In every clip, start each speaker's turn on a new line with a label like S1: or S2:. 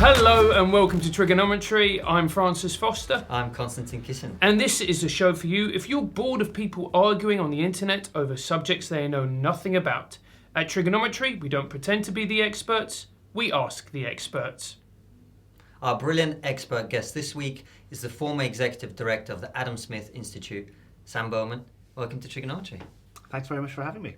S1: Hello and welcome to TRIGGERnometry. I'm Francis Foster.
S2: I'm Konstantin Kissin.
S1: And this is a show for you if you're bored of people arguing on the internet over subjects they know nothing about. At TRIGGERnometry, we don't pretend to be the experts, we ask the experts.
S2: Our brilliant expert guest this week is the former executive director of the Adam Smith Institute, Sam Bowman. Welcome to TRIGGERnometry.
S3: Thanks very much for having me.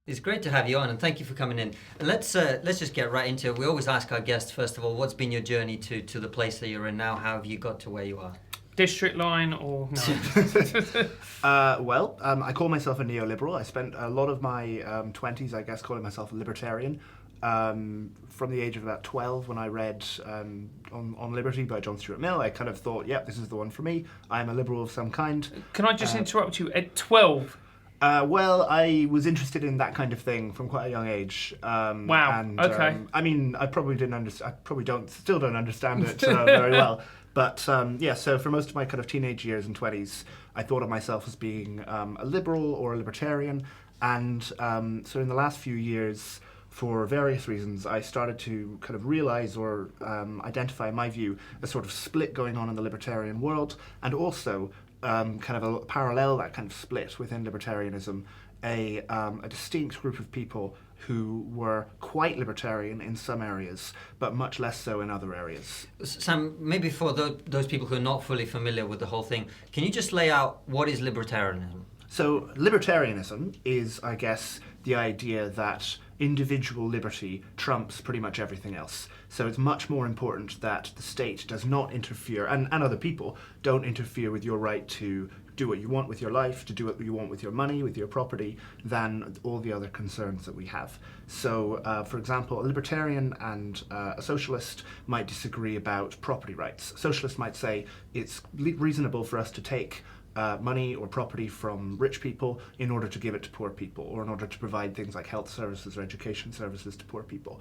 S2: It's great to have you on, and thank you for coming in. Let's just get right into it. We always ask our guests, first of all, what's been your journey to the place that you're in now? How have you got to where you are?
S1: District line or no?
S3: I call myself a neoliberal. I spent a lot of my 20s, I guess, calling myself a libertarian. From the age of about 12, when I read on Liberty by John Stuart Mill, I kind of thought, yep, this is the one for me. I'm a liberal of some kind.
S1: Can I just interrupt you? At 12?
S3: I was interested in that kind of thing from quite a young age.
S1: Wow.
S3: And,
S1: okay.
S3: I probably didn't understand. I probably still don't understand it very well. But so for most of my kind of teenage years and 20s, I thought of myself as being a liberal or a libertarian. And so in the last few years, for various reasons, I started to kind of realize or identify, in my view, a sort of split going on in the libertarian world, and also kind of a parallel that kind of split within libertarianism, a distinct group of people who were quite libertarian in some areas, but much less so in other areas.
S2: Sam, maybe for those people who are not fully familiar with the whole thing, can you just lay out what is libertarianism?
S3: So libertarianism is, I guess, the idea that individual liberty trumps pretty much everything else. So it's much more important that the state does not interfere, and other people don't interfere with your right to do what you want with your life, to do what you want with your money, with your property, than all the other concerns that we have. So, for example, a libertarian and a socialist might disagree about property rights. Socialists might say it's reasonable for us to take money or property from rich people in order to give it to poor people, or in order to provide things like health services or education services to poor people.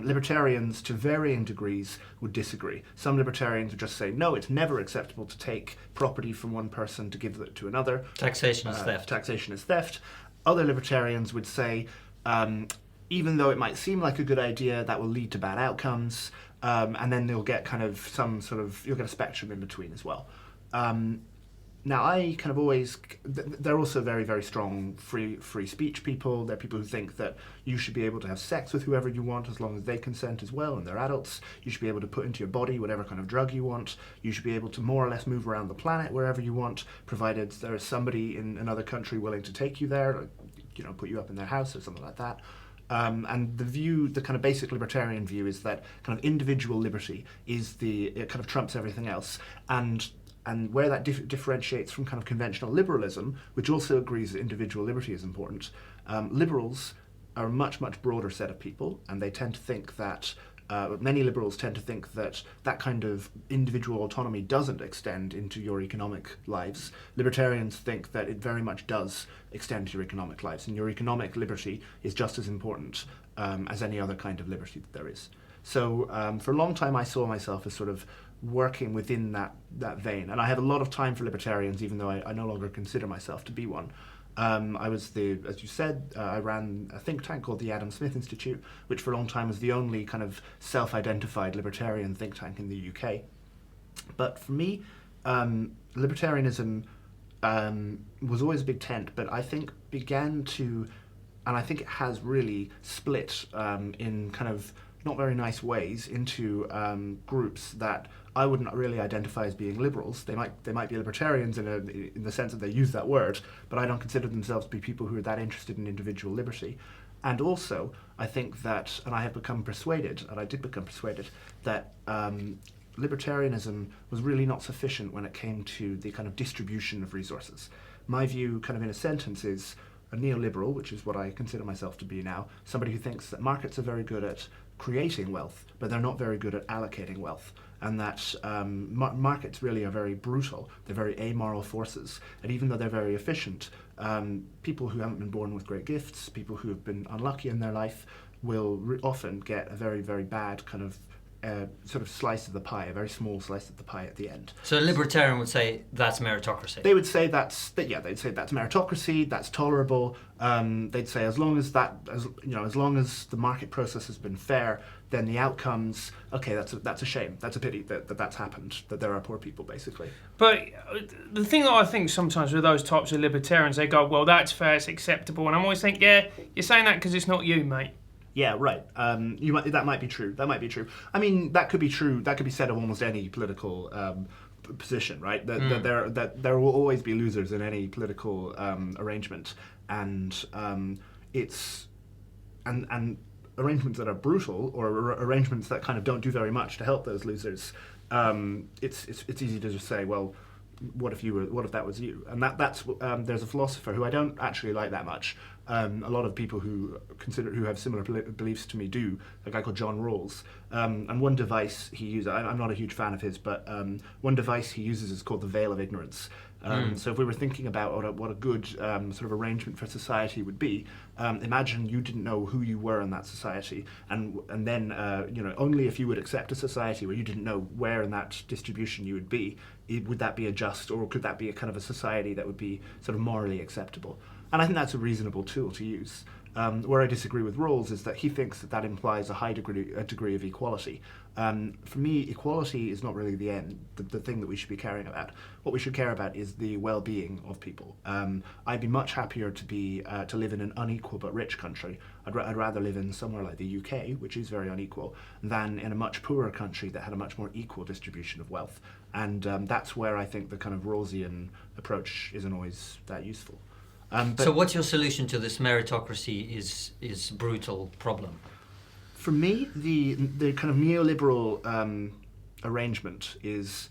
S3: Libertarians, to varying degrees, would disagree. Some libertarians would just say, no, it's never acceptable to take property from one person to give it to another.
S2: Taxation is theft.
S3: Taxation is theft. Other libertarians would say, even though it might seem like a good idea, that will lead to bad outcomes, and then they'll get kind of you'll get a spectrum in between as well. Now, I kind of always, they're also very, very strong free speech people. They're people who think that you should be able to have sex with whoever you want as long as they consent as well, and they're adults. You should be able to put into your body whatever kind of drug you want. You should be able to more or less move around the planet wherever you want, provided there is somebody in another country willing to take you there, put you up in their house or something like that. And the kind of basic libertarian view is that kind of individual liberty it kind of trumps everything else. And where that differentiates from kind of conventional liberalism, which also agrees that individual liberty is important, liberals are a much, much broader set of people, and they tend to think that, many liberals tend to think that that kind of individual autonomy doesn't extend into your economic lives. Libertarians think that it very much does extend to your economic lives, and your economic liberty is just as important as any other kind of liberty that there is. So for a long time I saw myself as sort of working within that vein, and I have a lot of time for libertarians, even though I no longer consider myself to be one. I was as you said, I ran a think tank called the Adam Smith Institute, which for a long time was the only kind of self-identified libertarian think tank in the UK. But for me, libertarianism was always a big tent, but I think and I think it has really split in kind of not very nice ways into groups that I wouldn't really identify as being liberals. They might be libertarians in the sense that they use that word, but I don't consider themselves to be people who are that interested in individual liberty. And also, I think that, and I did become persuaded, that libertarianism was really not sufficient when it came to the kind of distribution of resources. My view, kind of in a sentence, is a neoliberal, which is what I consider myself to be now, somebody who thinks that markets are very good at creating wealth, but they're not very good at allocating wealth, and that markets really are very brutal. They're very amoral forces, and even though they're very efficient, people who haven't been born with great gifts, people who have been unlucky in their life, will often get a very, very bad kind of sort of slice of the pie, a very small slice of the pie at the end.
S2: So a libertarian would say that's meritocracy.
S3: They would say they'd say that's meritocracy, that's tolerable. They'd say as long as the market process has been fair, then the outcomes, okay, that's a shame, that's a pity that's happened, that there are poor people, basically.
S1: But the thing that I think sometimes with those types of libertarians, they go, well, that's fair, it's acceptable, and I'm always thinking, yeah, you're saying that because it's not you, mate.
S3: Yeah, right. That might be true. That might be true. I mean, that could be true. That could be said of almost any political position, right? That there will always be losers in any political arrangement, and arrangements that are brutal or arrangements that kind of don't do very much to help those losers. It's easy to just say, well, what if that was you? And that's there's a philosopher who I don't actually like that much. A lot of people who have similar beliefs to me do. A guy called John Rawls. And one device he uses, I'm not a huge fan of his, but one device he uses is called the veil of ignorance. So if we were thinking about what a good sort of arrangement for society would be, imagine you didn't know who you were in that society, and then only if you would accept a society where you didn't know where in that distribution you would be, would that be a just, or could that be a kind of a society that would be sort of morally acceptable? And I think that's a reasonable tool to use. Where I disagree with Rawls is that he thinks that implies a degree of equality. For me, equality is not really the end, the thing that we should be caring about. What we should care about is the well-being of people. I'd be much happier to live in an unequal but rich country. I'd rather live in somewhere like the UK, which is very unequal, than in a much poorer country that had a much more equal distribution of wealth. And that's where I think the kind of Rawlsian approach isn't always that useful.
S2: So what's your solution to this meritocracy is brutal problem?
S3: For me, the kind of neoliberal arrangement is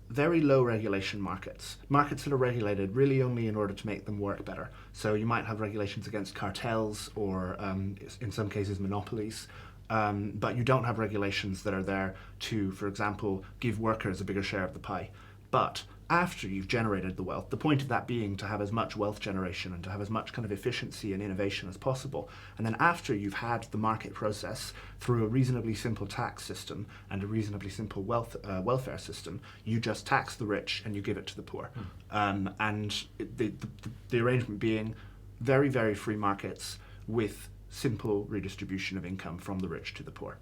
S3: very low regulation markets that are regulated really only in order to make them work better. So you might have regulations against cartels or in some cases monopolies, but you don't have regulations that are there to, for example, give workers a bigger share of the pie. But after you've generated the wealth, the point of that being to have as much wealth generation and to have as much kind of efficiency and innovation as possible. And then after you've had the market process through a reasonably simple tax system and a reasonably simple welfare system, you just tax the rich and you give it to the poor. And the arrangement being very, very free markets with simple redistribution of income from the rich to the poor.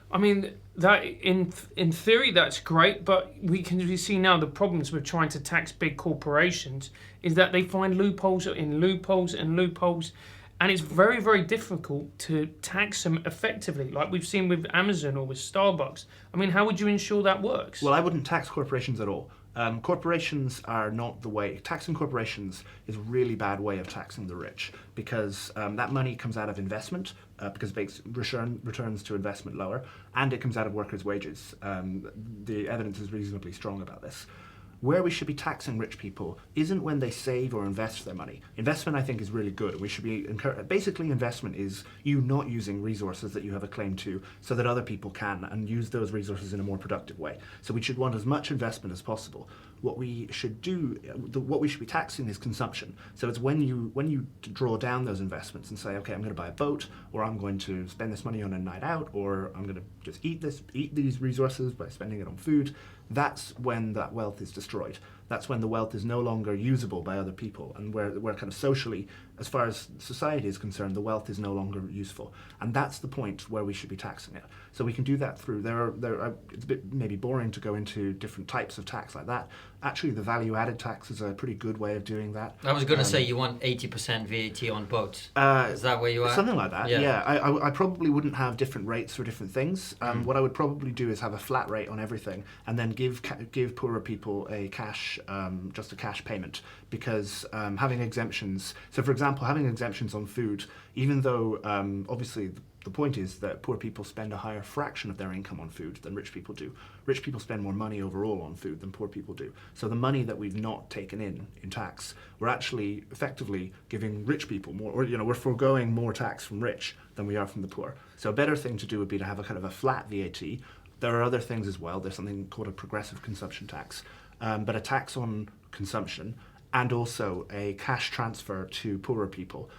S1: I mean, that in theory that's great, but we can see now the problems with trying to tax big corporations is that they find loopholes in loopholes and loopholes, and it's very, very difficult to tax them effectively, like we've seen with Amazon or with Starbucks. I mean, how would you ensure that works?
S3: Well, I wouldn't tax corporations at all. Corporations are not the way. Taxing corporations is a really bad way of taxing the rich because that money comes out of investment because it makes returns to investment lower, and it comes out of workers' wages. The evidence is reasonably strong about this. Where we should be taxing rich people isn't when they save or invest their money. Investment, I think, is really good, and we should be basically investment is you not using resources that you have a claim to so that other people can and use those resources in a more productive way. So we should want as much investment as possible. What we should be taxing is consumption. So it's when you draw down those investments and say, okay, I'm going to buy a boat, or I'm going to spend this money on a night out, or I'm going to just eat these resources by spending it on food. That's when that wealth is destroyed. That's when the wealth is no longer usable by other people, and where kind of socially, as far as society is concerned, the wealth is no longer useful. And that's the point where we should be taxing it. So we can do that through, it's a bit maybe boring to go into different types of tax like that. Actually, the value-added tax is a pretty good way of doing that.
S2: I was going to say you want 80% VAT on boats. Is that where you are?
S3: Something like that, yeah. I probably wouldn't have different rates for different things. What I would probably do is have a flat rate on everything and then give poorer people just a cash payment, because having exemptions, so for example, having exemptions on food, even though obviously the point is that poor people spend a higher fraction of their income on food than rich people do. Rich people spend more money overall on food than poor people do. So the money that we've not taken in tax, we're actually effectively giving rich people more, or we're foregoing more tax from rich than we are from the poor. So a better thing to do would be to have a kind of a flat VAT. There are other things as well. There's something called a progressive consumption tax, but a tax on consumption and also a cash transfer to poorer people,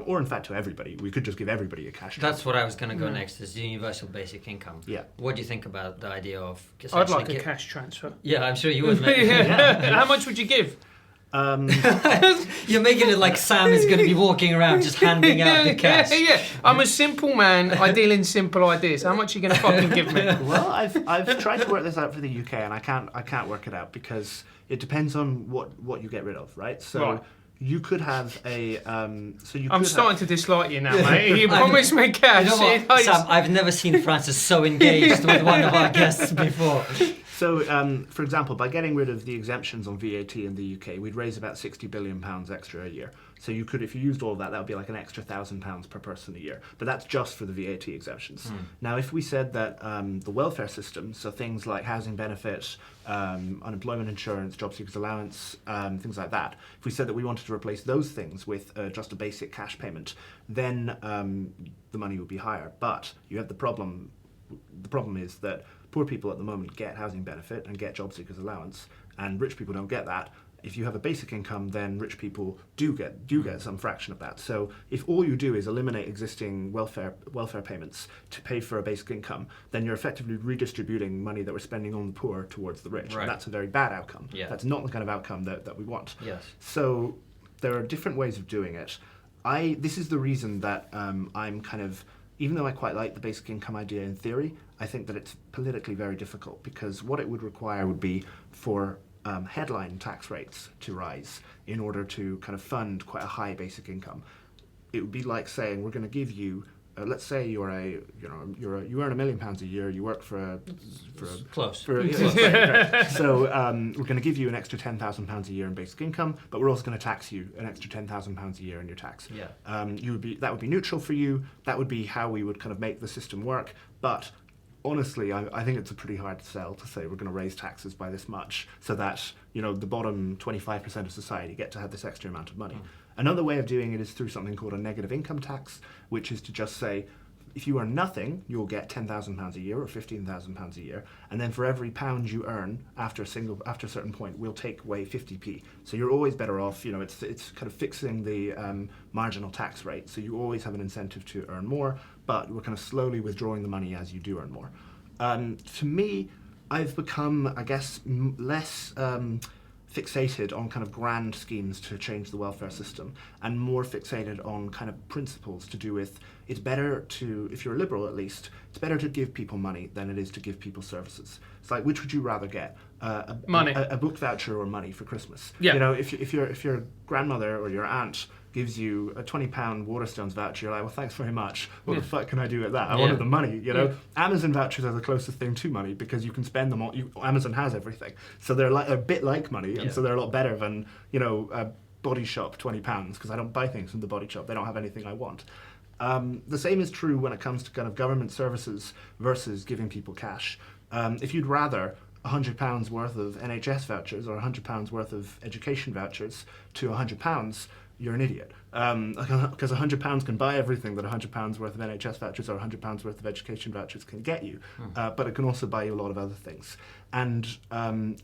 S3: or in fact to everybody. We could just give everybody a cash transfer.
S2: That's what I was going to go next, is the universal basic income.
S3: Yeah.
S2: What do you think about the idea of...
S1: I'd like a cash transfer.
S2: Yeah, I'm sure you would, mate.
S1: How much would you give?
S2: You're making it like Sam is going to be walking around just handing out the cash.
S1: Yeah. I'm a simple man. I deal in simple ideas. How much are you going to fucking give me?
S3: Well, I've tried to work this out for the UK, and I can't work it out because it depends on what you get rid of, right? So
S1: Right.
S3: you could have a
S1: I'm starting to dislike you now, mate. You promised me cash.
S2: You know what, Sam, I've never seen Francis so engaged with one of our guests before.
S3: So, for example, by getting rid of the exemptions on VAT in the UK, we'd raise about £60 billion extra a year. So you could, if you used all of that, that would be like an extra £1,000 per person a year. But that's just for the VAT exemptions. Now, if we said that the welfare system, so things like housing benefit, unemployment insurance, job seekers allowance, things like that, if we said that we wanted to replace those things with just a basic cash payment, then the money would be higher. But you have the problem. The problem is that poor people at the moment get housing benefit and get job seekers allowance, and rich people don't get that. If you have a basic income, then rich people do get some fraction of that. So if all you do is eliminate existing welfare payments to pay for a basic income, then you're effectively redistributing money that we're spending on the poor towards the rich.
S2: Right.
S3: And that's a very bad outcome.
S2: Yeah.
S3: That's not the kind of outcome that we want.
S2: Yes.
S3: So there are different ways of doing it. This is the reason that I'm kind of, even though I quite like the basic income idea in theory, I think that it's politically very difficult, because what it would require would be for headline tax rates to rise in order to kind of fund quite a high basic income. It would be like saying we're going to give you, let's say you earn £1 million a year, you work for
S2: Close.
S3: right. So we're going to give you an extra £10,000 a year in basic income, but we're also going to tax you an extra £10,000 a year in your tax.
S2: Yeah.
S3: That would be neutral for you. That would be how we would kind of make the system work. But honestly, I think it's a pretty hard sell to say we're going to raise taxes by this much so that, the bottom 25% of society get to have this extra amount of money. Another way of doing it is through something called a negative income tax, which is to just say, if you earn nothing, you'll get £10,000 a year or £15,000 a year, and then for every pound you earn after a certain point, we'll take away 50p. So you're always better off. It's kind of fixing the marginal tax rate, so you always have an incentive to earn more, but we're kind of slowly withdrawing the money as you do earn more. To me, I've become, I guess, less fixated on kind of grand schemes to change the welfare system, and more fixated on kind of principles to do with, it's better to, if you're a liberal at least, it's better to give people money than it is to give people services. It's like, which would you rather get?
S1: Money.
S3: A book voucher or money for Christmas?
S1: Yeah.
S3: If your grandmother or your aunt gives you a £20 Waterstones voucher, you're like, well, thanks very much. What the fuck can I do with that? I wanted the money, Amazon vouchers are the closest thing to money because you can spend them all. Amazon has everything. So they're a bit like money, and so they're a lot better than, a Body Shop £20, because I don't buy things from the Body Shop. They don't have anything I want. The same is true when it comes to kind of government services versus giving people cash. If you'd rather £100 worth of NHS vouchers or £100 worth of education vouchers to £100, you're an idiot. Because £100 can buy everything that £100 worth of NHS vouchers or £100 worth of education vouchers can get you, but it can also buy you a lot of other things. And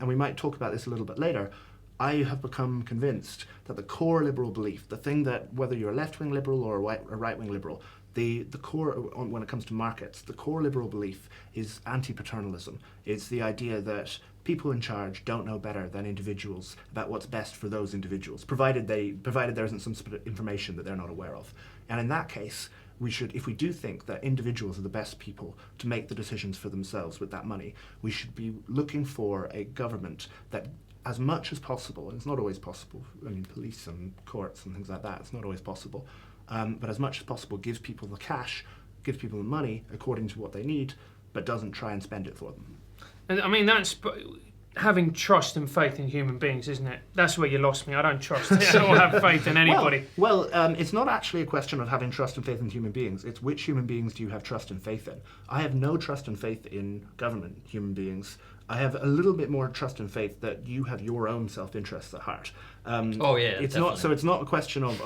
S3: we might talk about this a little bit later. I have become convinced that the core liberal belief, the thing that, whether you're a left-wing liberal or a right-wing liberal, the core, when it comes to markets, the core liberal belief is anti-paternalism. It's the idea that people in charge don't know better than individuals about what's best for those individuals, provided there isn't some sort of information that they're not aware of. And in that case, we should, if we do think that individuals are the best people to make the decisions for themselves with that money, we should be looking for a government that, as much as possible, and it's not always possible, police and courts and things like that, it's not always possible, but as much as possible gives people the cash, gives people the money according to what they need, but doesn't try and spend it for them.
S1: And that's having trust and faith in human beings, isn't it? That's where you lost me. I don't trust it. I don't have faith in anybody.
S3: Well, it's not actually a question of having trust and faith in human beings. It's which human beings do you have trust and faith in. I have no trust and faith in government human beings. I have a little bit more trust and faith that you have your own self-interests at heart. It's
S2: definitely.
S3: It's not a question of,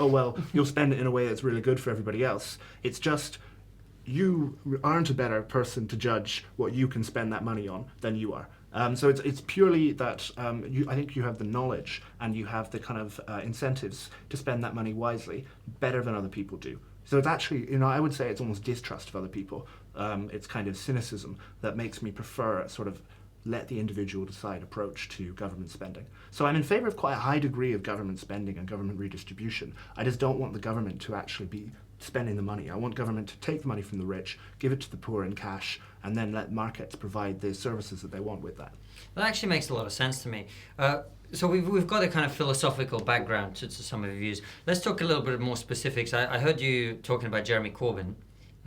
S3: you'll spend it in a way that's really good for everybody else. It's just, you aren't a better person to judge what you can spend that money on than you are. So it's purely that I think you have the knowledge and you have the kind of incentives to spend that money wisely better than other people do. So it's actually, I would say it's almost distrust of other people. It's kind of cynicism that makes me prefer a sort of let the individual decide approach to government spending. So I'm in favor of quite a high degree of government spending and government redistribution. I just don't want the government to actually be spending the money. I want government to take the money from the rich, give it to the poor in cash, and then let markets provide the services that they want with that.
S2: That actually makes a lot of sense to me. So we've got a kind of philosophical background to some of your views. Let's talk a little bit more specifics. I heard you talking about Jeremy Corbyn,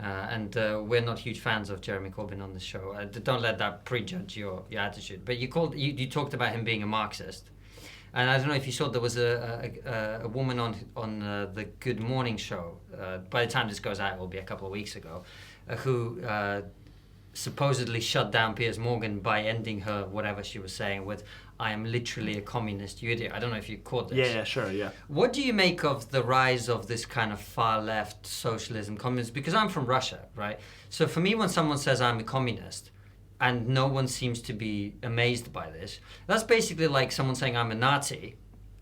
S2: and we're not huge fans of Jeremy Corbyn on the show. Don't let that prejudge your attitude. But you talked about him being a Marxist. And I don't know if you saw, there was a woman on the Good Morning show. By the time this goes out, it will be a couple of weeks ago, who supposedly shut down Piers Morgan by ending her whatever she was saying with, "I am literally a communist, you idiot." I don't know if you caught this.
S3: Yeah, sure, yeah.
S2: What do you make of the rise of this kind of far left socialism, communism? Because I'm from Russia, right? So for me, when someone says I'm a communist, and no one seems to be amazed by this, that's basically like someone saying I'm a Nazi,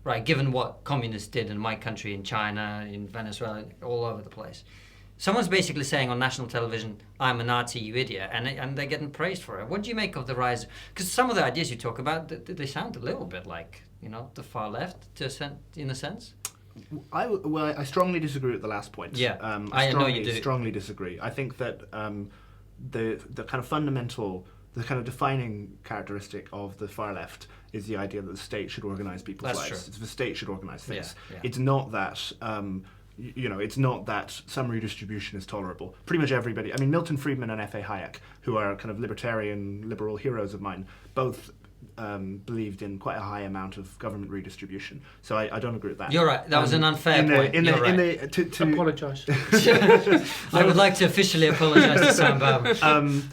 S2: right? Given what communists did in my country, in China, in Venezuela, all over the place. Someone's basically saying on national television, "I'm a Nazi, you idiot," and they're getting praised for it. What do you make of the rise? Because some of the ideas you talk about, they sound a little bit like, the far left, in a sense.
S3: I strongly disagree with the last point.
S2: Yeah,
S3: I
S2: know you do.
S3: strongly disagree. I think that the kind of fundamental, the kind of defining characteristic of the far left is the idea that the state should organize people's
S2: That's
S3: lives.
S2: true.
S3: The state should organize things.
S2: Yeah.
S3: It's not that. It's not that some redistribution is tolerable. Pretty much everybody, I mean, Milton Friedman and F.A. Hayek, who are kind of liberal heroes of mine, both believed in quite a high amount of government redistribution. So I don't agree with that.
S2: You're right. That was an unfair point.
S1: Apologise.
S2: I would like to officially apologise to Sam Bowman.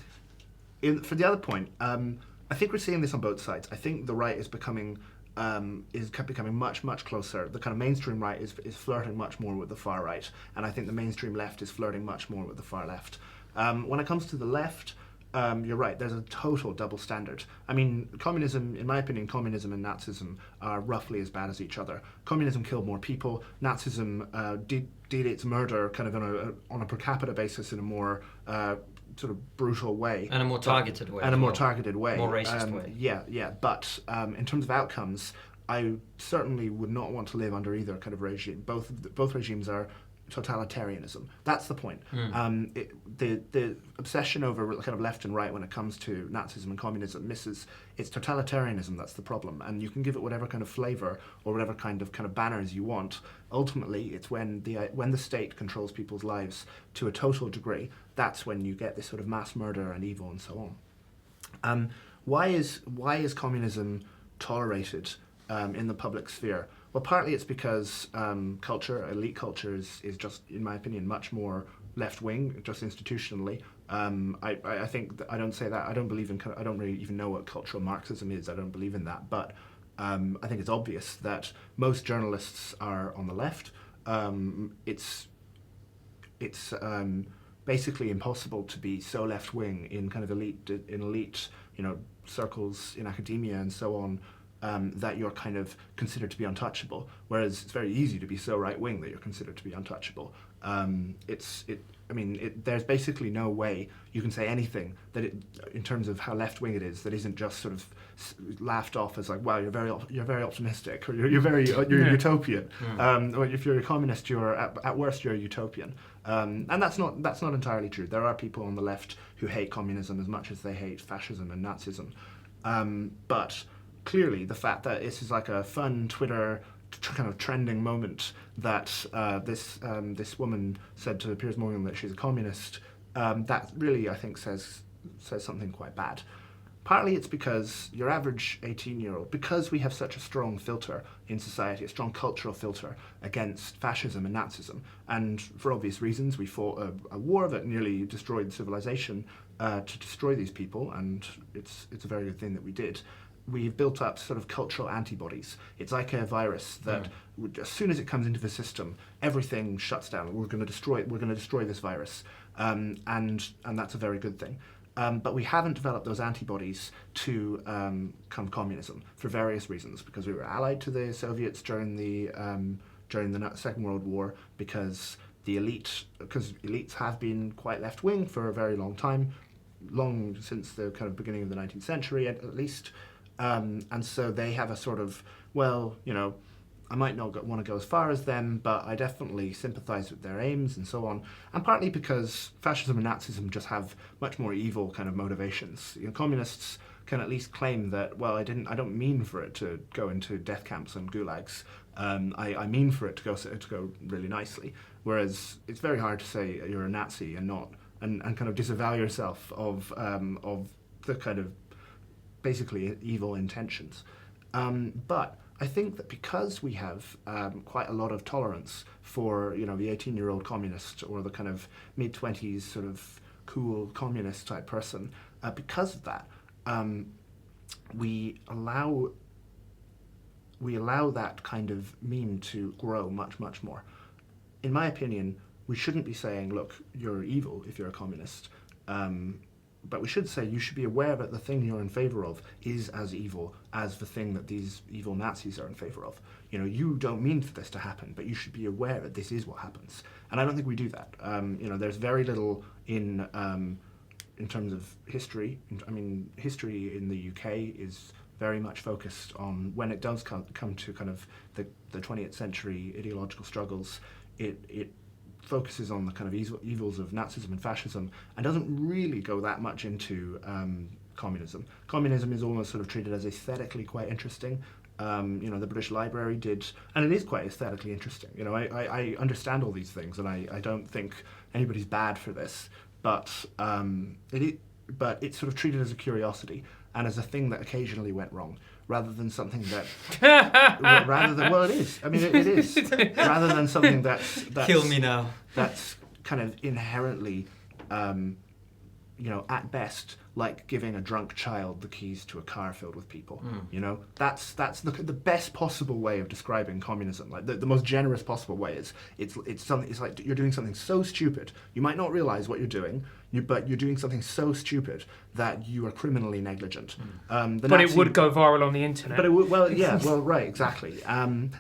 S3: For the other point, I think we're seeing this on both sides. I think the right is becoming much closer. The kind of mainstream right is flirting much more with the far right, and I think the mainstream left is flirting much more with the far left. When it comes to the left, you're right, there's a total double standard. I mean, communism, in my opinion, communism and Nazism are roughly as bad as each other. Communism killed more people. Nazism did its murder kind of on a per capita basis in a more sort of brutal way.
S2: And a more targeted way.
S3: And a more targeted way.
S2: More racist way.
S3: Yeah. But in terms of outcomes, I certainly would not want to live under either kind of regime. Both regimes are totalitarianism. That's the point. The obsession over kind of left and right when it comes to Nazism and communism misses. It's totalitarianism that's the problem, and you can give it whatever kind of flavor or whatever kind of banners you want. Ultimately, it's when the state controls people's lives to a total degree. That's when you get this sort of mass murder and evil and so on. Why is communism tolerated in the public sphere? Well, partly it's because elite culture is just, in my opinion, much more left-wing, just institutionally. I think I don't say that. I don't believe in. I don't really even know what cultural Marxism is. I don't believe in that. But I think it's obvious that most journalists are on the left. It's basically impossible to be so left-wing in kind of elite circles in academia and so on. That you're kind of considered to be untouchable, whereas it's very easy to be so right-wing that you're considered to be untouchable. There's basically no way you can say anything in terms of how left-wing it is, that isn't just sort of laughed off as like, wow, you're very optimistic, or you're utopian. Or if you're a communist, you're at worst you're a utopian. And that's not entirely true. There are people on the left who hate communism as much as they hate fascism and Nazism, but clearly, the fact that this is like a fun Twitter kind of trending moment that this woman said to Piers Morgan that she's a communist, that really, I think, says something quite bad. Partly it's because your average 18-year-old, because we have such a strong filter in society, a strong cultural filter against fascism and Nazism, and for obvious reasons, we fought a war that nearly destroyed civilization to destroy these people, and it's a very good thing that we did. We've built up sort of cultural antibodies. It's like a virus that as soon as it comes into the system, everything shuts down. We're going to destroy it. We're going to destroy this virus, and that's a very good thing. But we haven't developed those antibodies to communism for various reasons, because we were allied to the Soviets during the Second World War, because elites have been quite left-wing for a very long time, long since the kind of beginning of the 19th century at least, and so they have a sort of, well, I might not want to go as far as them, but I definitely sympathize with their aims and so on. And partly because fascism and Nazism just have much more evil kind of motivations. Communists can at least claim that, well, I don't mean for it to go into death camps and gulags. I mean for it to go really nicely. Whereas it's very hard to say you're a Nazi and kind of disavow yourself of the kind of basically evil intentions. But I think that because we have quite a lot of tolerance for, the 18-year-old communist or the kind of mid-20s sort of cool communist type person, because of that, we allow that kind of meme to grow much, much more. In my opinion, we shouldn't be saying, look, you're evil if you're a communist, but we should say you should be aware that the thing you're in favor of is as evil as the thing that these evil Nazis are in favor of. You don't mean for this to happen, but you should be aware that this is what happens. And I don't think we do that. There's very little in terms of history. I mean, history in the UK is very much focused on, when it does come to kind of the 20th century ideological struggles, it focuses on the kind of evils of Nazism and fascism, and doesn't really go that much into communism. Communism is almost sort of treated as aesthetically quite interesting. The British Library did, and it is quite aesthetically interesting. I understand all these things, and I don't think anybody's bad for this, but it's sort of treated as a curiosity and as a thing that occasionally went wrong, rather than something that, well, it is. I mean, it is. Rather than something that's
S2: kill me now.
S3: That's kind of inherently, at best, like giving a drunk child the keys to a car filled with people. That's the best possible way of describing communism. Like the most generous possible way is it's like you're doing something so stupid you might not realize what you're doing. But you're doing something so stupid that you are criminally negligent.
S1: But it would go viral on the internet.
S3: But it would, right, exactly. And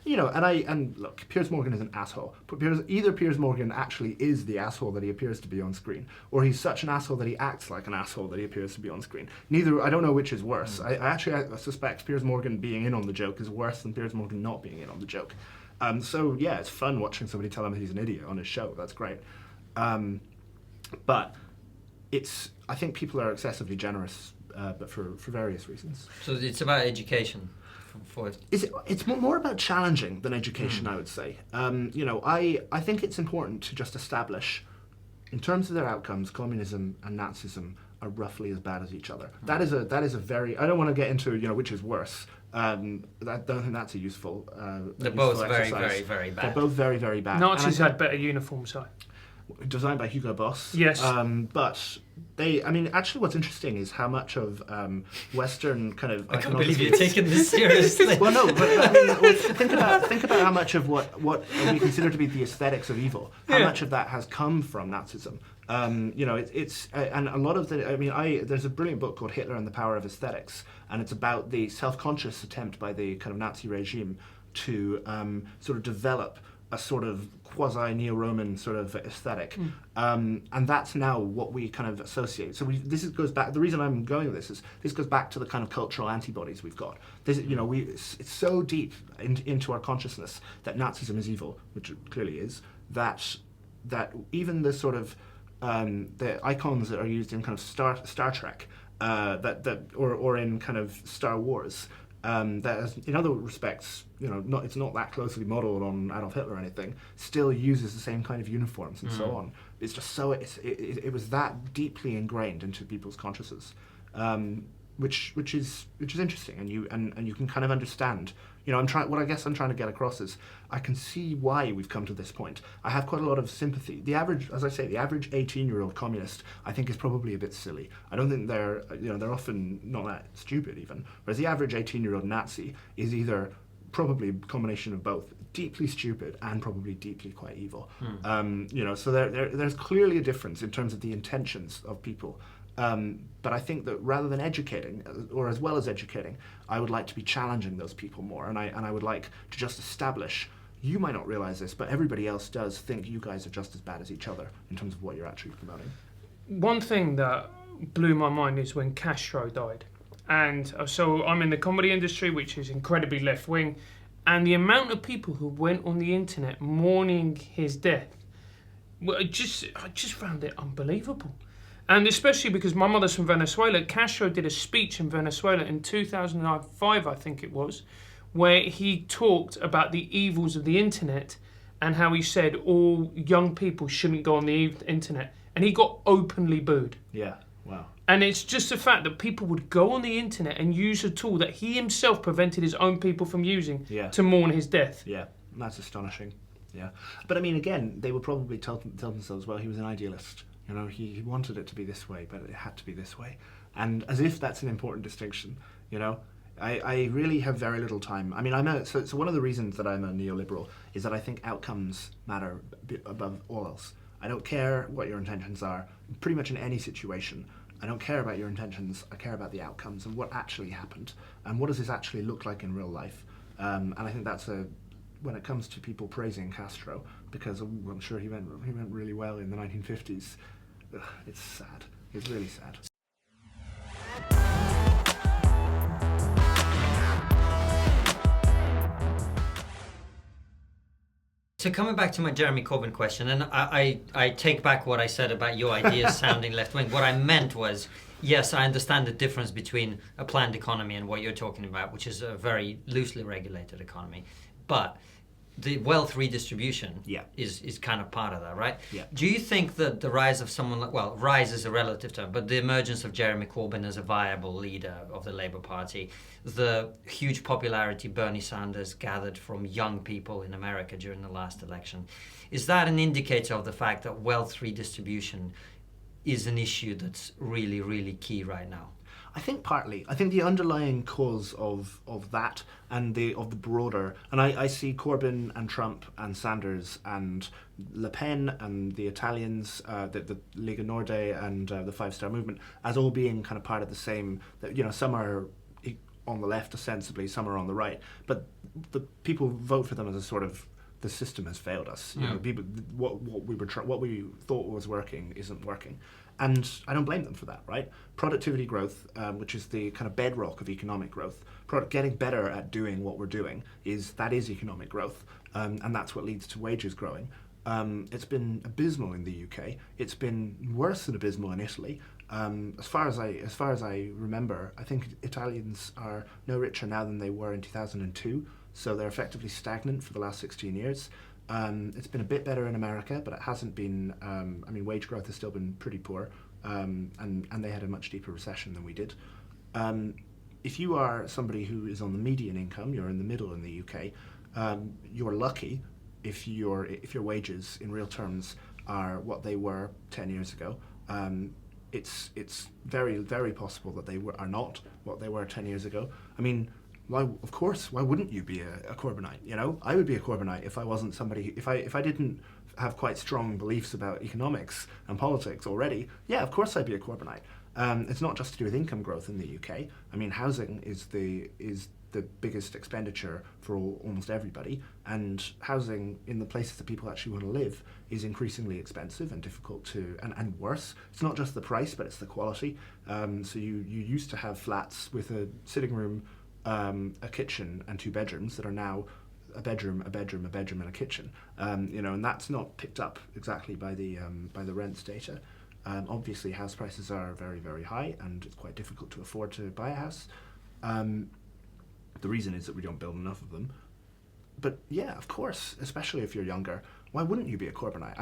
S3: look, Piers Morgan is an asshole. But either Piers Morgan actually is the asshole that he appears to be on screen, or he's such an asshole that he acts like an asshole that he appears to be on screen. I don't know which is worse. I suspect Piers Morgan being in on the joke is worse than Piers Morgan not being in on the joke. So yeah, it's fun watching somebody tell him he's an idiot on his show. That's great. But I think people are excessively generous, but for various reasons.
S2: So it's about education for it.
S3: It's more about challenging than education, I would say. I think it's important to just establish, in terms of their outcomes, communism and Nazism are roughly as bad as each other. That is a very, I don't want to get into which is worse. I don't think that's a useful.
S2: They're both
S3: exercise.
S2: very, very, very bad.
S3: They're both very, very bad.
S1: Nazis had better uniforms, though.
S3: Designed by Hugo Boss.
S1: Yes.
S3: But actually what's interesting is how much of Western kind of...
S2: I can't believe you're taking this seriously.
S3: Well, no, but think about how much of what we consider to be the aesthetics of evil, how much of that has come from Nazism. It's and a lot of there's a brilliant book called Hitler and the Power of Aesthetics, and it's about the self-conscious attempt by the kind of Nazi regime to sort of develop a sort of quasi-neo-Roman sort of aesthetic, and that's now what we kind of associate. So goes back. The reason I'm going with this is this goes back to the kind of cultural antibodies we've got. It's so deep into our consciousness that Nazism is evil, which it clearly is. That even the sort of the icons that are used in kind of Star Trek, or in kind of Star Wars. That is, in other respects, it's not that closely modelled on Adolf Hitler or anything, still uses the same kind of uniforms and so on. It's just so, it was that deeply ingrained into people's consciousness, which is interesting, and you can kind of understand. What I guess I'm trying to get across is I can see why we've come to this point. I have quite a lot of sympathy. The average 18-year-old communist, I think, is probably a bit silly. I don't think they're often not that stupid even. Whereas the average 18-year-old Nazi is either probably a combination of both, deeply stupid and probably deeply quite evil. So there's clearly a difference in terms of the intentions of people. But I think that rather than educating, or as well as educating, I would like to be challenging those people more, and I would like to just establish, you might not realize this, but everybody else does think you guys are just as bad as each other in terms of what you're actually promoting.
S1: One thing that blew my mind is when Castro died. And so I'm in the comedy industry, which is incredibly left-wing, and the amount of people who went on the internet mourning his death, well, I just found it unbelievable. And especially because my mother's from Venezuela. Castro did a speech in Venezuela in 2005, I think it was, where he talked about the evils of the internet and how he said all young people shouldn't go on the internet. And he got openly booed.
S3: Yeah, wow.
S1: And it's just the fact that people would go on the internet and use a tool that he himself prevented his own people from using to mourn his death.
S3: Yeah, that's astonishing. Yeah. But I mean, again, they would probably tell themselves, well, he was an idealist. You know, he wanted it to be this way, but it had to be this way. And as if that's an important distinction, you know. I really have very little time. I mean, so one of the reasons that I'm a neoliberal is that I think outcomes matter above all else. I don't care what your intentions are, pretty much in any situation. I don't care about your intentions, I care about the outcomes and what actually happened. And what does this actually look like in real life? And I think that's when it comes to people praising Castro, because I'm sure he went really well in the 1950s, it's sad. It's really sad.
S2: So coming back to my Jeremy Corbyn question, and I take back what I said about your ideas sounding left-wing. What I meant was, yes, I understand the difference between a planned economy and what you're talking about, which is a very loosely regulated economy. But the wealth redistribution is kind of part of that, right?
S3: Yeah.
S2: Do you think that the rise of someone like, well, rise is a relative term, but the emergence of Jeremy Corbyn as a viable leader of the Labour Party, the huge popularity Bernie Sanders gathered from young people in America during the last election, is that an indicator of the fact that wealth redistribution is an issue that's really, really key right now?
S3: I think partly. I think the underlying cause of that and of the broader, and I see Corbyn and Trump and Sanders and Le Pen and the Italians, the Lega Nord and the Five Star Movement as all being kind of part of the same. You know, some are on the left ostensibly, some are on the right, but the people vote for them as a sort of, the system has failed us. You know, people, what we thought was working isn't working. And I don't blame them for that, right? Productivity growth, which is the kind of bedrock of economic growth, getting better at doing what we're doing, is economic growth, and that's what leads to wages growing. It's been abysmal in the UK. It's been worse than abysmal in Italy. As far as I remember, I think Italians are no richer now than they were in 2002. So they're effectively stagnant for the last 16 years. It's been a bit better in America, but it hasn't been, I mean, wage growth has still been pretty poor, and they had a much deeper recession than we did. If you are somebody who is on the median income, you're in the middle in the UK, you're lucky if your wages in real terms are what they were 10 years ago. It's very, very possible that they are not what they were 10 years ago. I mean, why wouldn't you be a Corbynite? You know, I would be a Corbynite if I wasn't somebody, if I didn't have quite strong beliefs about economics and politics already. Yeah, of course I'd be a Corbynite. It's not just to do with income growth in the UK. I mean, housing is the biggest expenditure for almost everybody, and housing in the places that people actually want to live is increasingly expensive and difficult to, and worse. It's not just the price, but it's the quality. So you used to have flats with a sitting room, a kitchen and 2 bedrooms that are now a bedroom, and a kitchen. You know, and that's not picked up exactly by the rents data. Obviously, house prices are very, very high, and it's quite difficult to afford to buy a house. The reason is that we don't build enough of them. But yeah, of course, especially if you're younger, why wouldn't you be a Corbynite?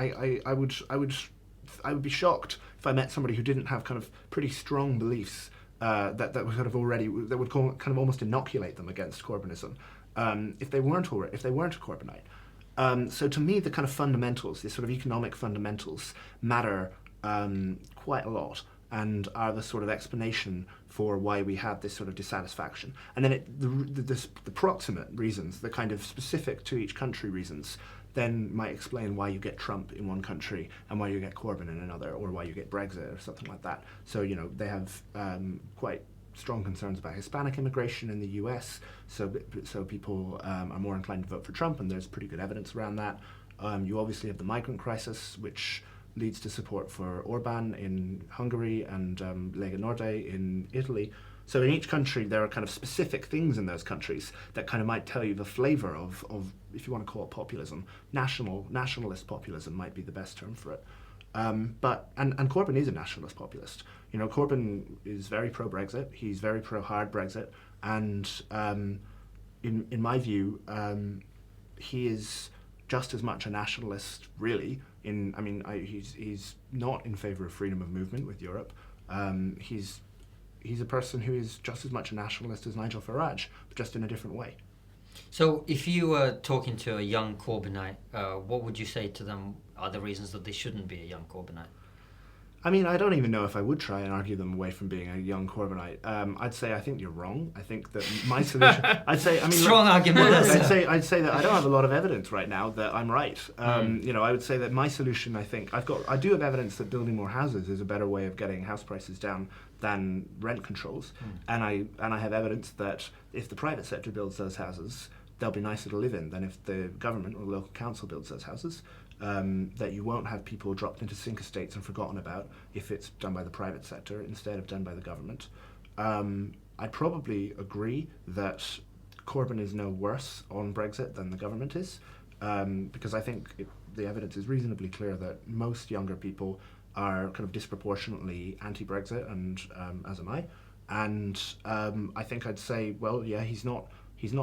S3: I would be shocked if I met somebody who didn't have kind of pretty strong beliefs that would kind of kind of almost inoculate them against Corbynism, if they weren't a Corbynite. So to me, the kind of fundamentals, the sort of economic fundamentals, matter quite a lot, and are the sort of explanation for why we have this sort of dissatisfaction. And then the proximate reasons, the kind of specific to each country reasons, then might explain why you get Trump in one country and why you get Corbyn in another, or why you get Brexit or something like that. So, they have quite strong concerns about Hispanic immigration in the US, so people are more inclined to vote for Trump, and there's pretty good evidence around that. You obviously have the migrant crisis, which leads to support for Orban in Hungary and Lega Nord in Italy. So in each country, there are kind of specific things in those countries that kind of might tell you the flavour of if you want to call it populism, nationalist populism might be the best term for it. But Corbyn is a nationalist populist. Corbyn is very pro-Brexit. He's very pro-hard Brexit, and in my view, he is just as much a nationalist, really. He's not in favour of freedom of movement with Europe. He's a person who is just as much a nationalist as Nigel Farage, but just in a different way.
S2: So if you were talking to a young Corbynite, what would you say to them are the reasons that they shouldn't be a young Corbynite?
S3: I don't even know if I would try and argue them away from being a young Corbynite. I'd say I think you're wrong. I think that my solution.
S2: Strong argument.
S3: I'd say that I don't have a lot of evidence right now that I'm right. I would say that my solution. I do have evidence that building more houses is a better way of getting house prices down than rent controls, and I have evidence that if the private sector builds those houses, they'll be nicer to live in than if the government or the local council builds those houses. That you won't have people dropped into sink estates and forgotten about if it's done by the private sector instead of done by the government. I'd probably agree that Corbyn is no worse on Brexit than the government is, because I think the evidence is reasonably clear that most younger people are kind of disproportionately anti-Brexit, and as am I. And I think I'd say, well, yeah, he's not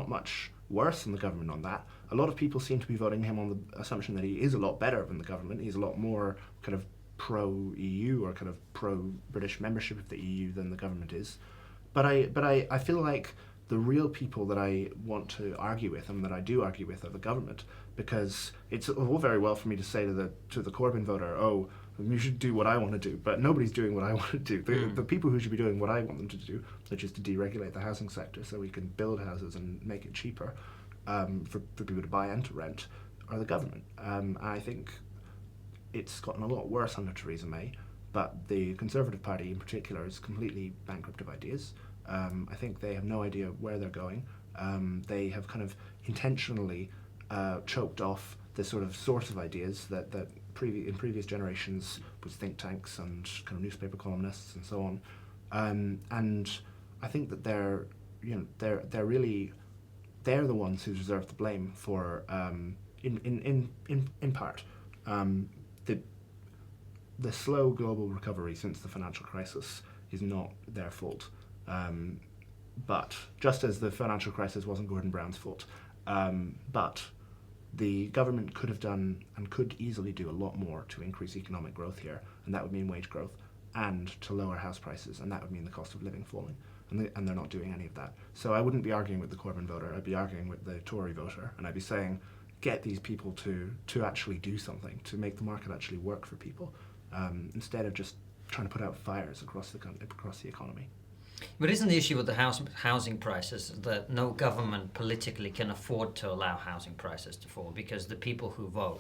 S3: much worse than the government on that. A lot of people seem to be voting him on the assumption that he is a lot better than the government. He's a lot more kind of pro-EU or kind of pro-British membership of the EU than the government is. But I feel like the real people that I want to argue with, and that I do argue with, are the government, because it's all very well for me to say to the Corbyn voter, oh, you should do what I want to do, but nobody's doing what I want to do. The people who should be doing what I want them to do, which is to deregulate the housing sector so we can build houses and make it cheaper for people to buy and to rent, are the government. I think it's gotten a lot worse under Theresa May, but the Conservative Party in particular is completely bankrupt of ideas. I think they have no idea where they're going. They have kind of intentionally choked off the sort of source of ideas that in previous generations was think tanks and kind of newspaper columnists and so on. And I think that they're the ones who deserve the blame for in part the slow global recovery since the financial crisis is not their fault. But just as the financial crisis wasn't Gordon Brown's fault, but the government could have done and could easily do a lot more to increase economic growth here, and that would mean wage growth, and to lower house prices, and that would mean the cost of living falling, and they're not doing any of that. So I wouldn't be arguing with the Corbyn voter, I'd be arguing with the Tory voter, and I'd be saying, get these people to actually do something, to make the market actually work for people, instead of just trying to put out fires across the economy.
S2: But isn't the issue with the housing prices that no government politically can afford to allow housing prices to fall, because the people who vote,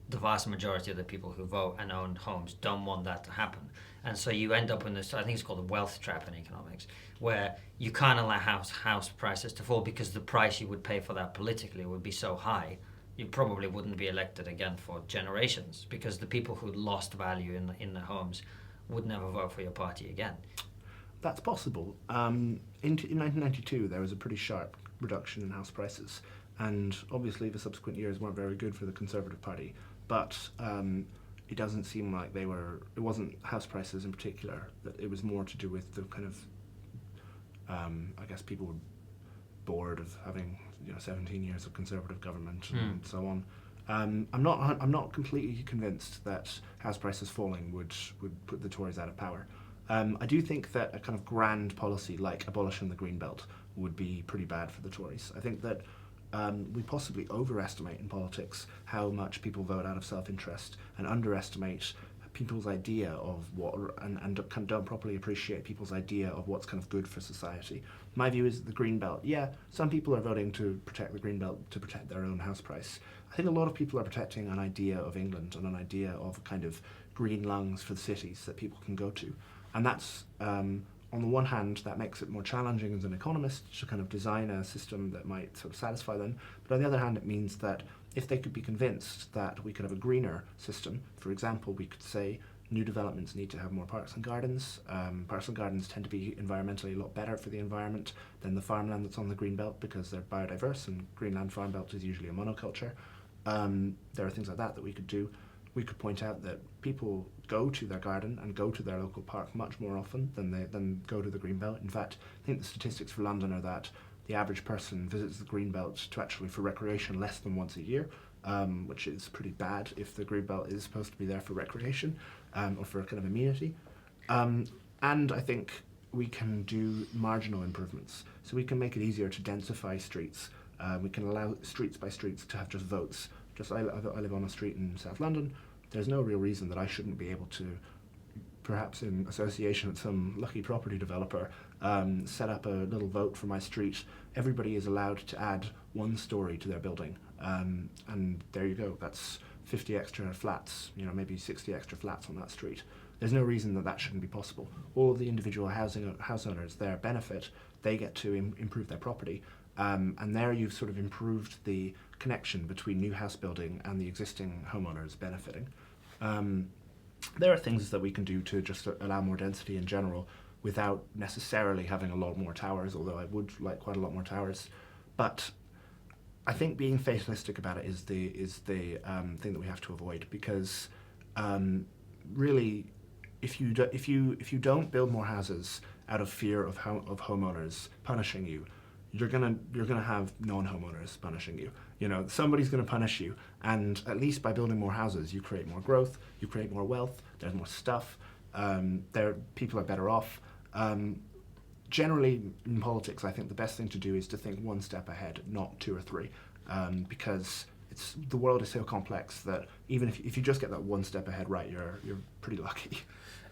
S2: the vast majority of the people who vote and own homes, don't want that to happen. And so you end up in this, I think it's called the wealth trap in economics, where you can't allow house prices to fall because the price you would pay for that politically would be so high, you probably wouldn't be elected again for generations, because the people who lost value in their homes would never vote for your party again.
S3: That's possible. In 1992, there was a pretty sharp reduction in house prices, and obviously the subsequent years weren't very good for the Conservative Party, but it doesn't seem like it wasn't house prices in particular, that it was more to do with the kind of, I guess people were bored of having 17 years of Conservative government and so on. I'm not completely convinced that house prices falling would put the Tories out of power. I do think that a kind of grand policy like abolishing the green belt would be pretty bad for the Tories. I think that we possibly overestimate in politics how much people vote out of self-interest and underestimate people's idea of what, and don't properly appreciate people's idea of what's kind of good for society. My view is the green belt. Yeah, some people are voting to protect the green belt to protect their own house price. I think a lot of people are protecting an idea of England and an idea of kind of green lungs for the cities that people can go to. And that's, on the one hand, that makes it more challenging as an economist to kind of design a system that might sort of satisfy them. But on the other hand, it means that if they could be convinced that we could have a greener system, for example, we could say new developments need to have more parks and gardens. Parks and gardens tend to be environmentally a lot better for the environment than the farmland that's on the green belt because they're biodiverse, and Greenland farm belt is usually a monoculture. There are things like that we could do. We could point out that people go to their garden and go to their local park much more often than go to the green belt. In fact, I think the statistics for London are that the average person visits the green belt for recreation less than once a year, which is pretty bad if the green belt is supposed to be there for recreation or for kind of amenity. And I think we can do marginal improvements. So we can make it easier to densify streets. We can allow streets by streets to have just votes. I live on a street in South London. There's no real reason that I shouldn't be able to, perhaps in association with some lucky property developer, set up a little vote for my street. Everybody is allowed to add one story to their building. And there you go. That's 50 extra flats, maybe 60 extra flats on that street. There's no reason that shouldn't be possible. All of the individual house owners, their benefit, they get to improve their property. And there you've sort of improved the connection between new house building and the existing homeowners benefiting. There are things that we can do to just allow more density in general without necessarily having a lot more towers, although I would like quite a lot more towers. But I think being fatalistic about it is the thing that we have to avoid, because really, if you don't build more houses out of fear of homeowners punishing you, you're gonna have non-homeowners punishing you. Somebody's gonna punish you, and at least by building more houses, you create more growth, you create more wealth. There's more stuff. People are better off. Generally, in politics, I think the best thing to do is to think one step ahead, not two or three, because the world is so complex that even if you just get that one step ahead right, you're pretty lucky.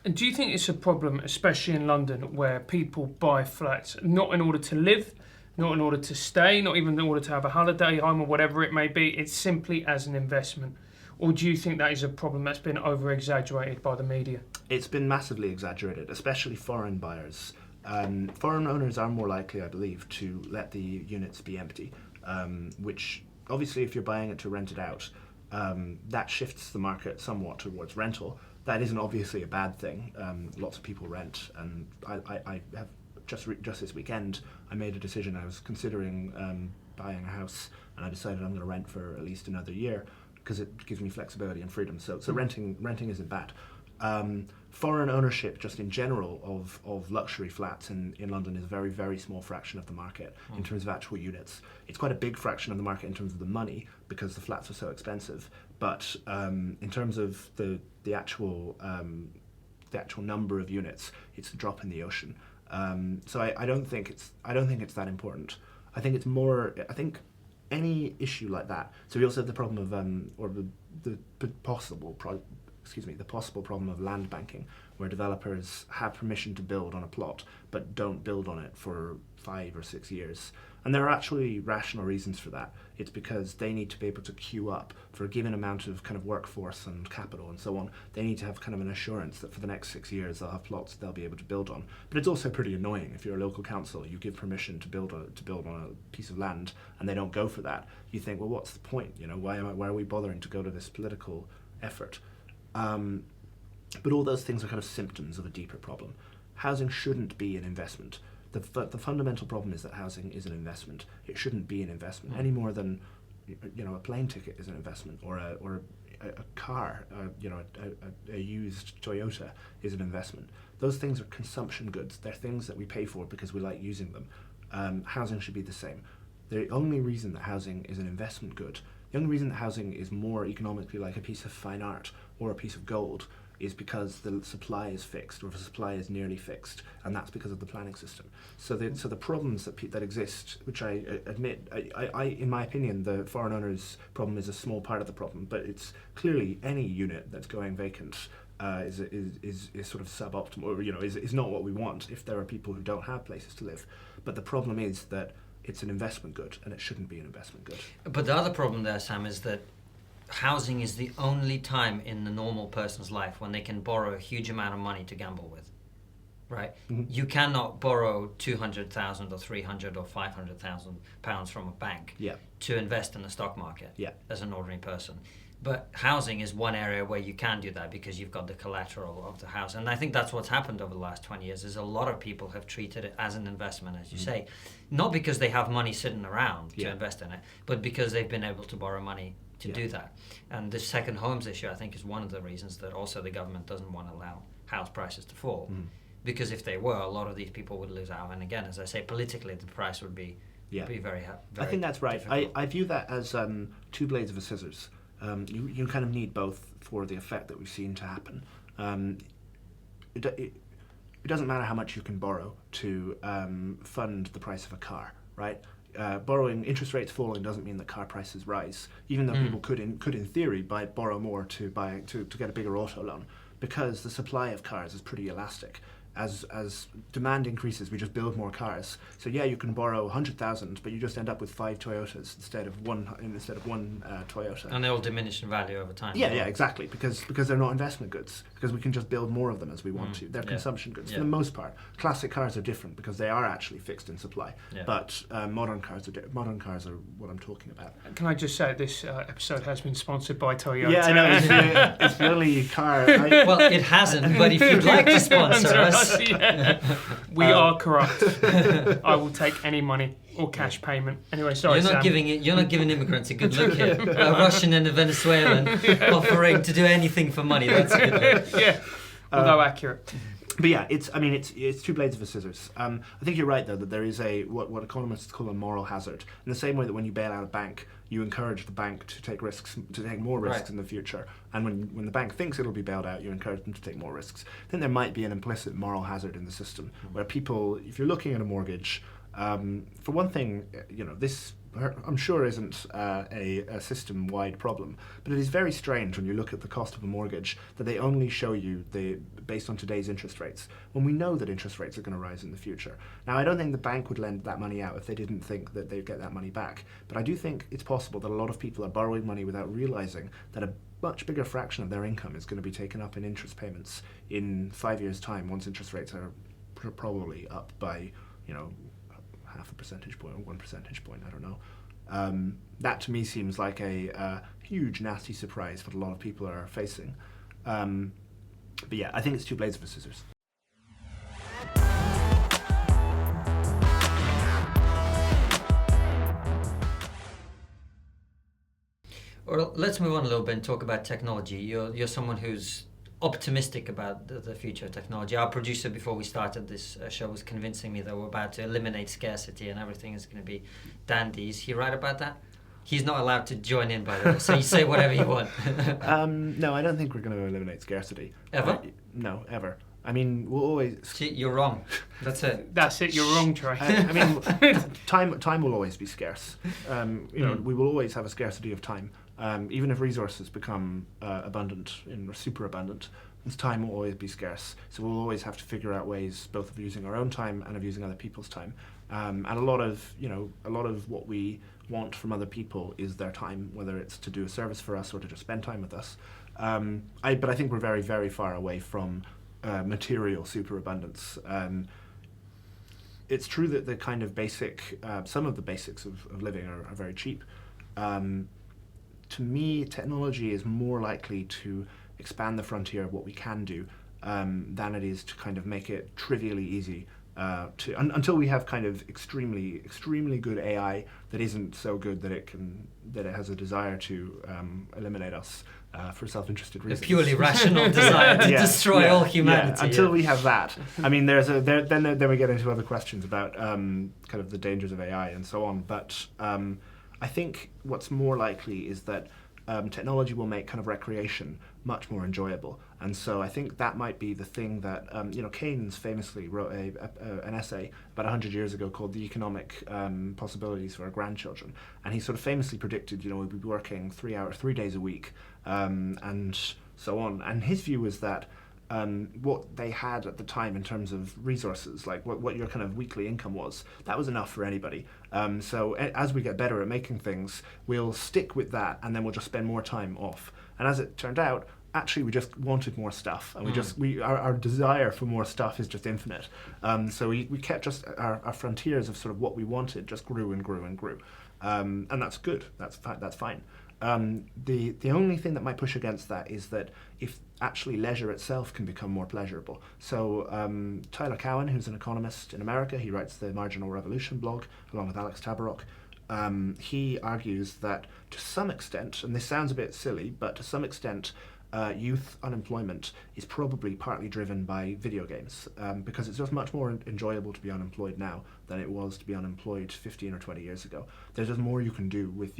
S1: And do you think it's a problem, especially in London, where people buy flats not in order to live, not in order to stay, not even in order to have a holiday home or whatever it may be, it's simply as an investment? Or do you think that is a problem that's been over-exaggerated by the media?
S3: It's been massively exaggerated, especially foreign buyers. Foreign owners are more likely, I believe, to let the units be empty, which obviously if you're buying it to rent it out, that shifts the market somewhat towards rental. That isn't obviously a bad thing. Lots of people rent, and I have just this weekend I made a decision. I was considering buying a house, and I decided I'm going to rent for at least another year because it gives me flexibility and freedom. So renting isn't bad. Foreign ownership, just in general, of luxury flats in London is a very, very small fraction of the market in terms of actual units. It's quite a big fraction of the market in terms of the money because the flats are so expensive. But in terms of the actual number of units, it's a drop in the ocean. So I don't think it's that important. I think it's more. I think any issue like that. So we also have the problem of the possible problem of land banking, where developers have permission to build on a plot but don't build on it for 5 or 6 years. And there are actually rational reasons for that. It's because they need to be able to queue up for a given amount of kind of workforce and capital and so on. They need to have kind of an assurance that for the next 6 years they'll have plots they'll be able to build on. But it's also pretty annoying if you're a local council, you give permission to build on a piece of land and they don't go for that. You think, well, what's the point? Why are we bothering to go to this political effort? But all those things are kind of symptoms of a deeper problem. Housing shouldn't be an investment. The fundamental problem is that housing is an investment. It shouldn't be an investment any more than a plane ticket is an investment, or a car, a used Toyota is an investment. Those things are consumption goods. They're things that we pay for because we like using them. Housing should be the same. The only reason that housing is an investment good, the only reason that housing is more economically like a piece of fine art or a piece of gold, is because the supply is fixed, or the supply is nearly fixed, and that's because of the planning system. So the problems that exist, which I admit, in my opinion, the foreign owners' problem is a small part of the problem, but it's clearly any unit that's going vacant is sort of suboptimal, or is not what we want if there are people who don't have places to live. But the problem is that it's an investment good, and it shouldn't be an investment good.
S2: But the other problem there, Sam, is that housing is the only time in the normal person's life when they can borrow a huge amount of money to gamble with, right?
S3: Mm-hmm.
S2: You cannot borrow 200,000 or 300 or 500,000 pounds from a bank to invest in the stock market as an ordinary person. But housing is one area where you can do that because you've got the collateral of the house. And I think that's what's happened over the last 20 years is a lot of people have treated it as an investment, as you say, not because they have money sitting around to invest in it, but because they've been able to borrow money to do that. And the second homes issue, I think, is one of the reasons that also the government doesn't want to allow house prices to fall. Because if they were, a lot of these people would lose out. And again, as I say, politically, the price would be very
S3: I think that's right.
S2: difficult.
S3: I view that as two blades of a scissors. You kind of need both for the effect that we've seen to happen. It doesn't matter how much you can borrow to fund the price of a car, right? Borrowing, interest rates falling doesn't mean that car prices rise, even though people could in theory borrow more to get a bigger auto loan, because the supply of cars is pretty elastic. As demand increases, we just build more cars. So you can borrow 100,000, but you just end up with 5 Toyotas instead of one Toyota.
S2: And they all diminish in value over time.
S3: Yeah, exactly. Because they're not investment goods. Because we can just build more of them as we want to. They're consumption goods for the most part. Classic cars are different because they are actually fixed in supply. Yeah. But modern cars are what I'm talking about.
S1: Can I just say this episode has been sponsored by Toyota?
S3: Yeah, I know. It's the only car.
S2: Well, it hasn't. But if you'd like to sponsor us.
S1: We are corrupt. I will take any money or cash payment. Anyway, sorry,
S2: You're not
S1: Sam.
S2: You're not giving immigrants a good look here. A Russian and a Venezuelan offering to do anything for money. That's a good look.
S1: Although accurate.
S3: But it's two blades of a scissors. I think you're right though that there is what economists call a moral hazard. In the same way that when you bail out a bank, you encourage the bank to take more risks in the future, and when the bank thinks it'll be bailed out, you encourage them to take more risks. I think there might be an implicit moral hazard in the system where people, if you're looking at a mortgage, for one thing, this I'm sure isn't a system-wide problem, but it is very strange when you look at the cost of a mortgage that they only show you based on today's interest rates, when we know that interest rates are going to rise in the future. Now, I don't think the bank would lend that money out if they didn't think that they'd get that money back, but I do think it's possible that a lot of people are borrowing money without realizing that a much bigger fraction of their income is going to be taken up in interest payments in 5 years' time, once interest rates are probably up by, half a percentage point or 1 percentage point, I don't know. That to me seems like a huge nasty surprise that a lot of people are facing. But I think it's two blades of a scissors.
S2: Well, let's move on a little bit and talk about technology. You're someone who's optimistic about the future of technology. Our producer, before we started this show, was convincing me that we're about to eliminate scarcity and everything is going to be dandy. Is he right about that? He's not allowed to join in, by the way, so you say whatever you want.
S3: No, I don't think we're going to eliminate scarcity.
S2: Ever?
S3: No, ever. I mean, we'll always...
S2: See, you're wrong. That's it.
S1: That's it, you're wrong, Troy.
S3: I mean, time will always be scarce. We will always have a scarcity of time. Even if resources become abundant, super abundant, time will always be scarce. So we'll always have to figure out ways both of using our own time and of using other people's time. And a lot of what we want from other people is their time, whether it's to do a service for us or to just spend time with us. But I think we're very, very far away from material superabundance. It's true that the kind of some of the basics of living are very cheap. To me, technology is more likely to expand the frontier of what we can do than it is to kind of make it trivially easy until we have kind of extremely, extremely good AI that isn't so good that it has a desire to eliminate us for self-interested reasons.
S2: A purely rational desire to destroy all humanity.
S3: Yeah. Until we have that, I mean, then we get into other questions about kind of the dangers of AI and so on. But I think what's more likely is that technology will make kind of recreation much more enjoyable, and so I think that might be the thing that Keynes famously wrote an essay about 100 years ago called "The Economic Possibilities for Our Grandchildren," and he sort of famously predicted we'd be working 3 days a week, and so on. And his view was that what they had at the time in terms of resources, like what your kind of weekly income was, that was enough for anybody. So as we get better at making things, we'll stick with that, and then we'll just spend more time off. And as it turned out, actually we just wanted more stuff, and our desire for more stuff is just infinite. So we kept just our frontiers of sort of what we wanted just grew and grew and grew. And that's good. That's fine. The only thing that might push against that is that if actually leisure itself can become more pleasurable. So Tyler Cowen, who's an economist in America, he writes the Marginal Revolution blog along with Alex Tabarrok. He argues that to some extent, and this sounds a bit silly, but to some extent, youth unemployment is probably partly driven by video games, because it's just much more enjoyable to be unemployed now than it was to be unemployed 15 or 20 years ago. There's just more you can do with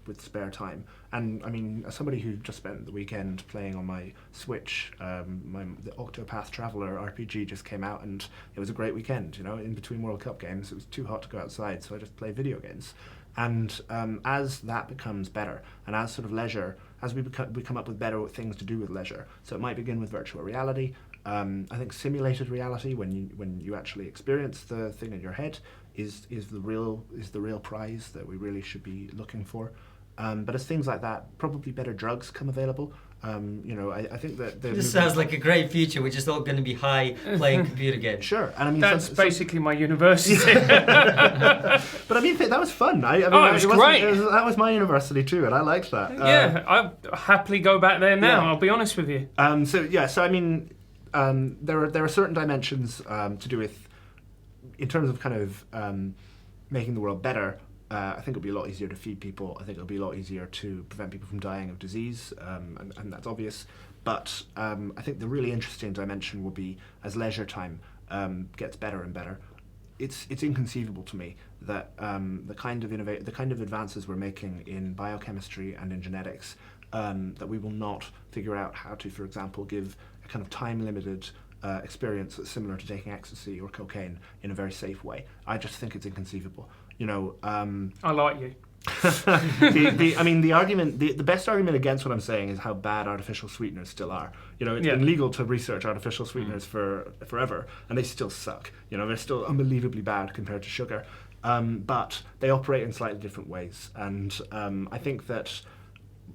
S3: with spare time. And I mean, as somebody who just spent the weekend playing on my Switch, the Octopath Traveler RPG just came out, and it was a great weekend. You know, in between World Cup games, it was too hot to go outside, so I just played video games. And as that becomes better, and as sort of leisure, as we come up with better things to do with leisure, so it might begin with virtual reality. I think simulated reality, when you actually experience the thing in your head, is the real prize that we really should be looking for. But as things like that, probably better drugs come available. I think that
S2: this sounds like a great future. We're just all going to be high playing computer games.
S3: Sure, and I mean
S1: that's basically my university.
S3: But I mean that was fun.
S1: It was great.
S3: That was my university too, and I liked that.
S1: Yeah, I'd happily go back there now.
S3: Yeah.
S1: I'll be honest with you.
S3: So I mean, there are certain dimensions to do with, in terms of kind of making the world better. I think it'll be a lot easier to feed people. I think it'll be a lot easier to prevent people from dying of disease, and that's obvious. But I think the really interesting dimension will be as leisure time gets better and better. It's inconceivable to me that the kind of advances we're making in biochemistry and in genetics, that we will not figure out how to, for example, give a kind of time-limited experience that's similar to taking ecstasy or cocaine in a very safe way. I just think it's inconceivable.
S1: I like you.
S3: The best argument against what I'm saying is how bad artificial sweeteners still are. It's been legal to research artificial sweeteners for forever, and they still suck. They're still unbelievably bad compared to sugar, but they operate in slightly different ways. And I think that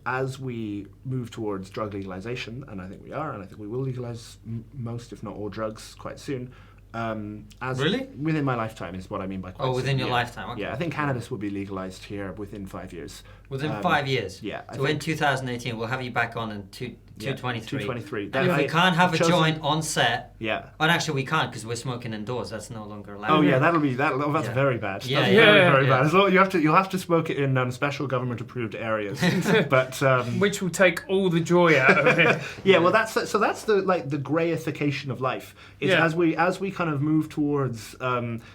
S3: as we move towards drug legalization, and I think we are, and I think we will legalize most, if not all, drugs quite soon.
S2: Really?
S3: Within my lifetime is what I mean by quite soon.
S2: Within your lifetime, okay.
S3: Yeah, I think cannabis will be legalized here within 5 years.
S2: Within 5 years?
S3: Yeah.
S2: So in 2018, we'll have you back on in 223.
S3: 223.
S2: And if we can't have a joint on set...
S3: Yeah.
S2: And actually we can't, because we're smoking indoors. That's no longer allowed.
S3: Oh yeah, that's very bad.
S2: Yeah,
S3: that's very bad. As long, you'll have to smoke it in special government approved areas. But
S1: which will take all the joy out of it.
S3: Yeah, well that's the greyification of life. It's as we kind of move towards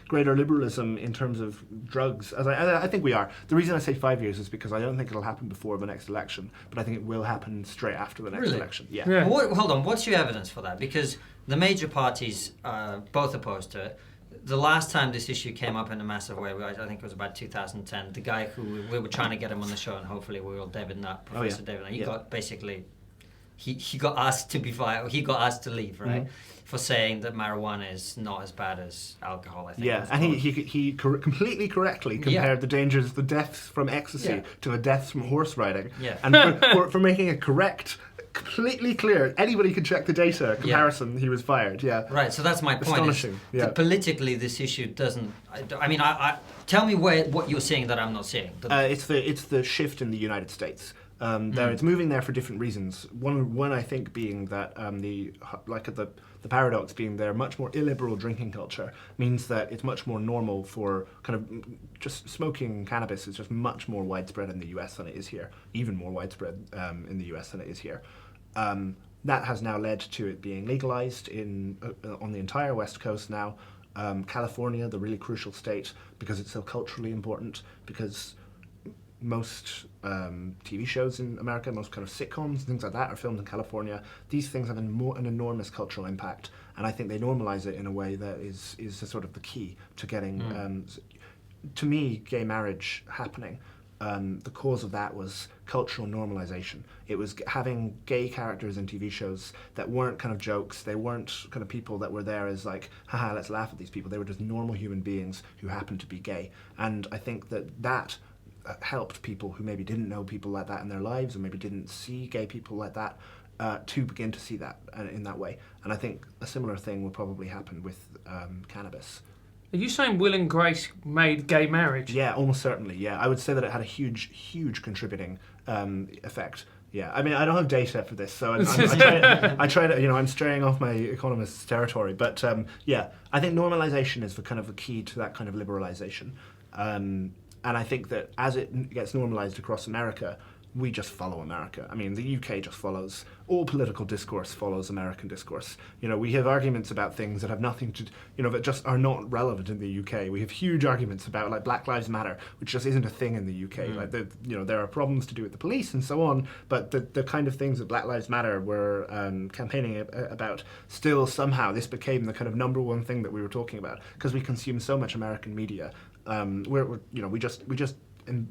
S3: greater liberalism in terms of drugs, as I think we are. The reason I say 5 years is because I don't think it'll happen before the next election, but I think it will happen straight after the next election. Yeah.
S2: Well, hold on, what's your evidence for that? Because the major parties both opposed to it. The last time this issue came up in a massive way, I think it was about 2010, the guy who we were trying to get him on the show, and hopefully we will, David Nutt, Professor David Nutt, he got basically, he got asked to be fired, he got asked to leave, right? Mm-hmm. For saying that marijuana is not as bad as alcohol, I think.
S3: Yeah, and he completely correctly compared the dangers, the deaths from ecstasy to the deaths from horse riding. Yeah. And for making a correct, completely clear, anybody can check the data comparison, he was fired. Yeah.
S2: Right, so that's my point.
S3: Astonishing.
S2: Politically, this issue doesn't... I tell me what you're seeing that I'm not seeing.
S3: It's the shift in the United States. It's moving there for different reasons. One I think being that the paradox being their much more illiberal drinking culture means that it's much more normal for kind of just smoking cannabis is just much more widespread in the US than it is here, even more widespread in the US than it is here. That has now led to it being legalized on the entire West Coast now. California, the really crucial state, because it's so culturally important, because most TV shows in America, most kind of sitcoms, things like that are filmed in California. These things have an enormous cultural impact, and I think they normalize it in a way that is sort of the key to getting, to me, gay marriage happening. the cause of that was cultural normalization. It was having gay characters in TV shows that weren't kind of jokes. They weren't kind of people that were there as like, haha, let's laugh at these people. They were just normal human beings who happened to be gay. And I think that helped people who maybe didn't know people like that in their lives, or maybe didn't see gay people like that, to begin to see that in that way. And I think a similar thing will probably happen with cannabis.
S1: Are you saying Will and Grace made gay marriage?
S3: Yeah, almost certainly. Yeah, I would say that it had a huge contributing effect. Yeah, I mean, I don't have data for this, so I try to, I'm straying off my economist's territory. But yeah, I think normalization is the kind of the key to that kind of liberalization. And I think that as it gets normalized across America, we just follow America. I mean, the UK just follows, all political discourse follows American discourse. We have arguments about things that have nothing to, that just are not relevant in the UK. We have huge arguments about like Black Lives Matter, which just isn't a thing in the UK. Like, there are problems to do with the police and so on, but the kind of things that Black Lives Matter were campaigning about, still somehow this became the kind of number one thing that we were talking about, because we consume so much American media. We just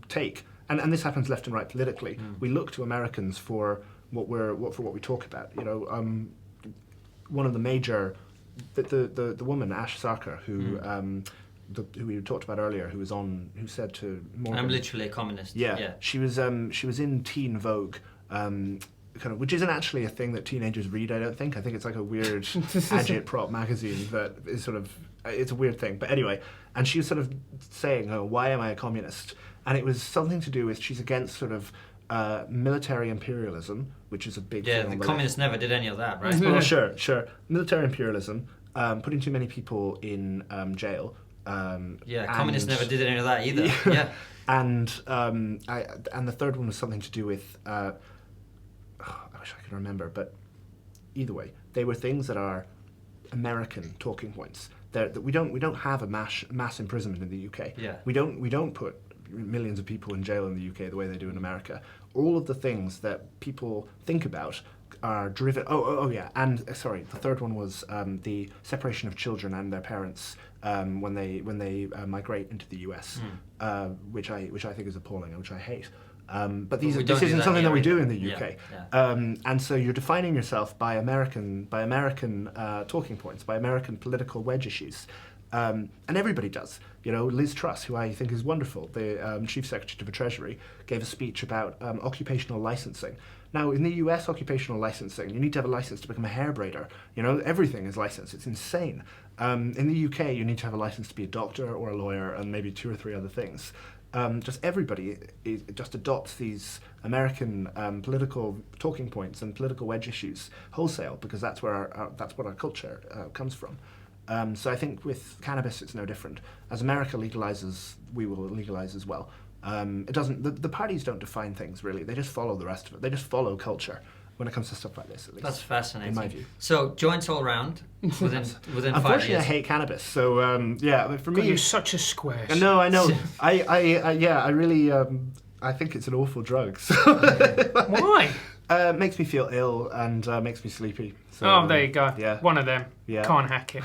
S3: take. And this happens left and right politically. We look to Americans for what we talk about. One of the major, the woman Ash Sarkar, who we talked about earlier, who said to Morgan,
S2: I'm literally a communist.
S3: Yeah. She was in Teen Vogue. Which isn't actually a thing that teenagers read, I don't think. I think it's like a weird agit prop magazine that is it's a weird thing. But anyway, and she was sort of saying, why am I a communist? And it was something to do with she's against sort of military imperialism, which is a big thing.
S2: Yeah, the communists never did any of that, right?
S3: Well, sure. Military imperialism, putting too many people in jail.
S2: Communists never did any of that either. Yeah.
S3: And the third one was something to do with, I wish I could remember, but either way, they were things that are American talking points. That we don't have a mass imprisonment in the UK.
S2: Yeah.
S3: We don't put millions of people in jail in the UK the way they do in America. All of the things that people think about are driven. And sorry, the third one was the separation of children and their parents when they migrate into the US, which I think is appalling and which I hate. But this isn't something that we do in the UK. And so you're defining yourself by American talking points, by American political wedge issues. And everybody does. Liz Truss, who I think is wonderful, the Chief Secretary to the Treasury, gave a speech about occupational licensing. Now, in the US, occupational licensing, you need to have a license to become a hair braider. Everything is licensed. It's insane. In the UK, you need to have a license to be a doctor or a lawyer and maybe 2 or 3 other things. Just everybody just adopts these American political talking points and political wedge issues wholesale, because that's where that's what our culture comes from. So I think with cannabis it's no different. As America legalizes, we will legalize as well. It doesn't. The parties don't define things really. They just follow the rest of it. They just follow culture when it comes to stuff like this, at least.
S2: That's fascinating.
S3: In my view.
S2: So joints all round within 5 years.
S3: Unfortunately, I hate cannabis. So for me,
S1: you're such a square.
S3: No, I know. I really I think it's an awful drug. So
S1: Why?
S3: It makes me feel ill and makes me sleepy. So,
S1: there you go.
S3: Yeah.
S1: One of them.
S3: Yeah.
S1: Can't hack it.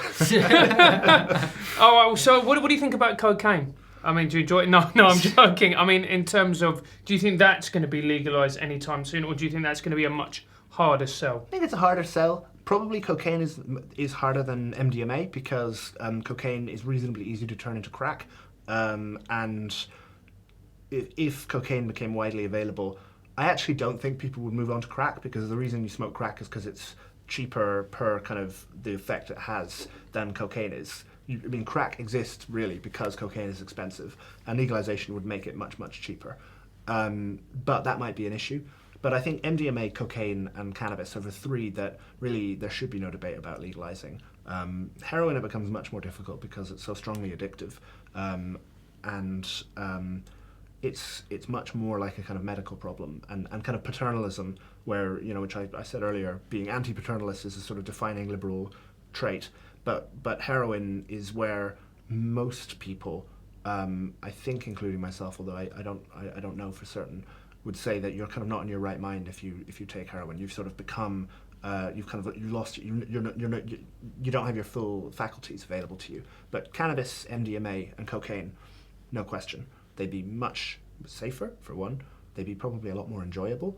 S1: So what do you think about cocaine? I mean, do you enjoy it? No, I'm joking. I mean, in terms of, do you think that's going to be legalised anytime soon, or do you think that's going to be a much harder sell?
S3: I think it's a harder sell. Probably cocaine is harder than MDMA, because cocaine is reasonably easy to turn into crack. And if cocaine became widely available, I actually don't think people would move on to crack, because the reason you smoke crack is because it's cheaper per kind of the effect it has than cocaine is. Crack exists really because cocaine is expensive, and legalization would make it much, much cheaper. But that might be an issue. But I think MDMA, cocaine, and cannabis are the 3 that really there should be no debate about legalizing. Heroin, it becomes much more difficult because it's so strongly addictive. It's much more like a kind of medical problem and kind of paternalism, where, which I said earlier, being anti-paternalist is a sort of defining liberal trait. But heroin is where most people, I think, including myself, although I don't know for certain, would say that you're kind of not in your right mind if you take heroin. You've sort of become you don't have your full faculties available to you. But cannabis, MDMA, and cocaine, no question, they'd be much safer, for one. They'd be probably a lot more enjoyable,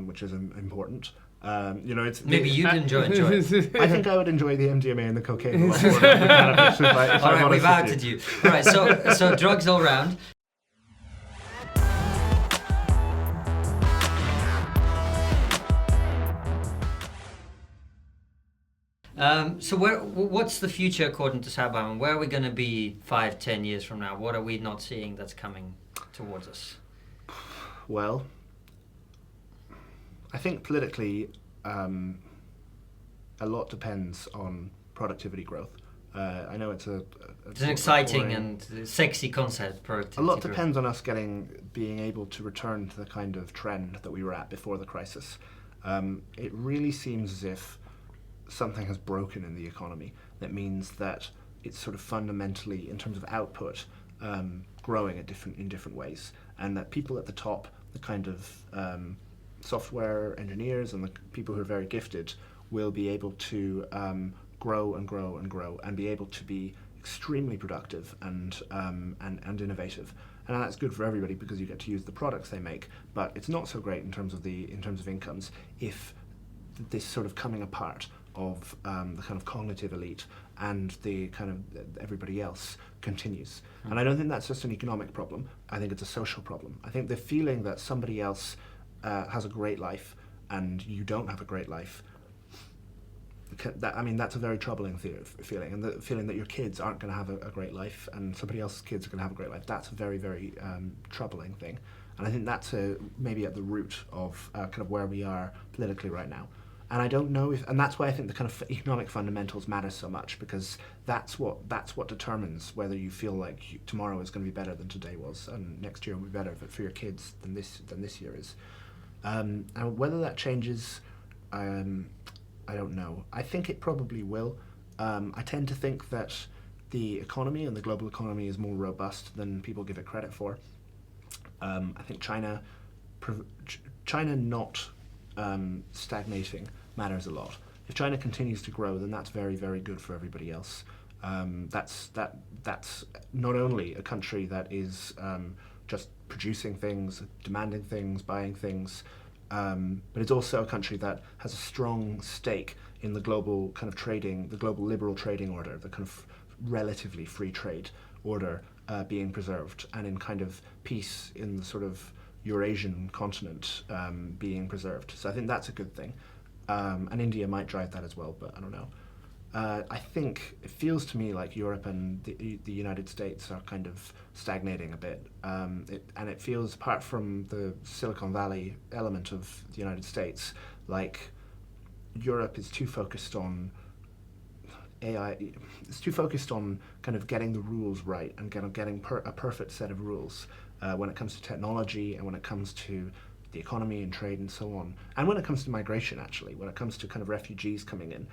S3: which is important.
S2: Maybe you'd enjoy it.
S3: I think I would enjoy the MDMA and the cocaine a lot more than the cannabis.
S2: All right, we've outed you. All right, so drugs all round. So what's the future according to Sir Bowman? Where are we going to be 5-10 years from now? What are we not seeing that's coming towards us?
S3: Well, I think politically, a lot depends on productivity growth. I know it's an
S2: exciting and sexy concept, productivity.
S3: A lot
S2: growth.
S3: depends on us being able to return to the kind of trend that we were at before the crisis. It really seems as if something has broken in the economy. That means that it's sort of fundamentally, in terms of output, growing in different ways, and that people at the top, the kind of software engineers and the people who are very gifted, will be able to grow and grow and grow and be able to be extremely productive and innovative. And that's good for everybody because you get to use the products they make. But it's not so great in terms of incomes if this sort of coming apart of the kind of cognitive elite and the kind of everybody else continues. And I don't think that's just an economic problem. I think it's a social problem. I think the feeling that somebody else has a great life and you don't have a great life, that's a very troubling feeling. And the feeling that your kids aren't going to have a great life and somebody else's kids are going to have a great life, that's a very, very troubling thing. And I think that's maybe at the root of kind of where we are politically right now. And I don't know and that's why I think the kind of economic fundamentals matter so much, because that's what determines whether you feel like tomorrow is going to be better than today was, and next year will be better for your kids than this year is. And whether that changes, I don't know. I think it probably will. I tend to think that the economy and the global economy is more robust than people give it credit for. I think China not stagnating matters a lot. If China continues to grow, then that's very, very good for everybody else. That's not only a country that is just producing things, demanding things, buying things, but it's also a country that has a strong stake in the global kind of trading, the global liberal trading order, the kind of relatively free trade order being preserved, and in kind of peace in the sort of Eurasian continent being preserved. So I think that's a good thing. And India might drive that as well, but I don't know. I think it feels to me like Europe and the United States are kind of stagnating a bit. And it feels, apart from the Silicon Valley element of the United States, like Europe is too focused on AI. It's too focused on kind of getting the rules right and getting a perfect set of rules when it comes to technology and when it comes to the economy and trade and so on. And when it comes to migration, actually, when it comes to kind of refugees coming in.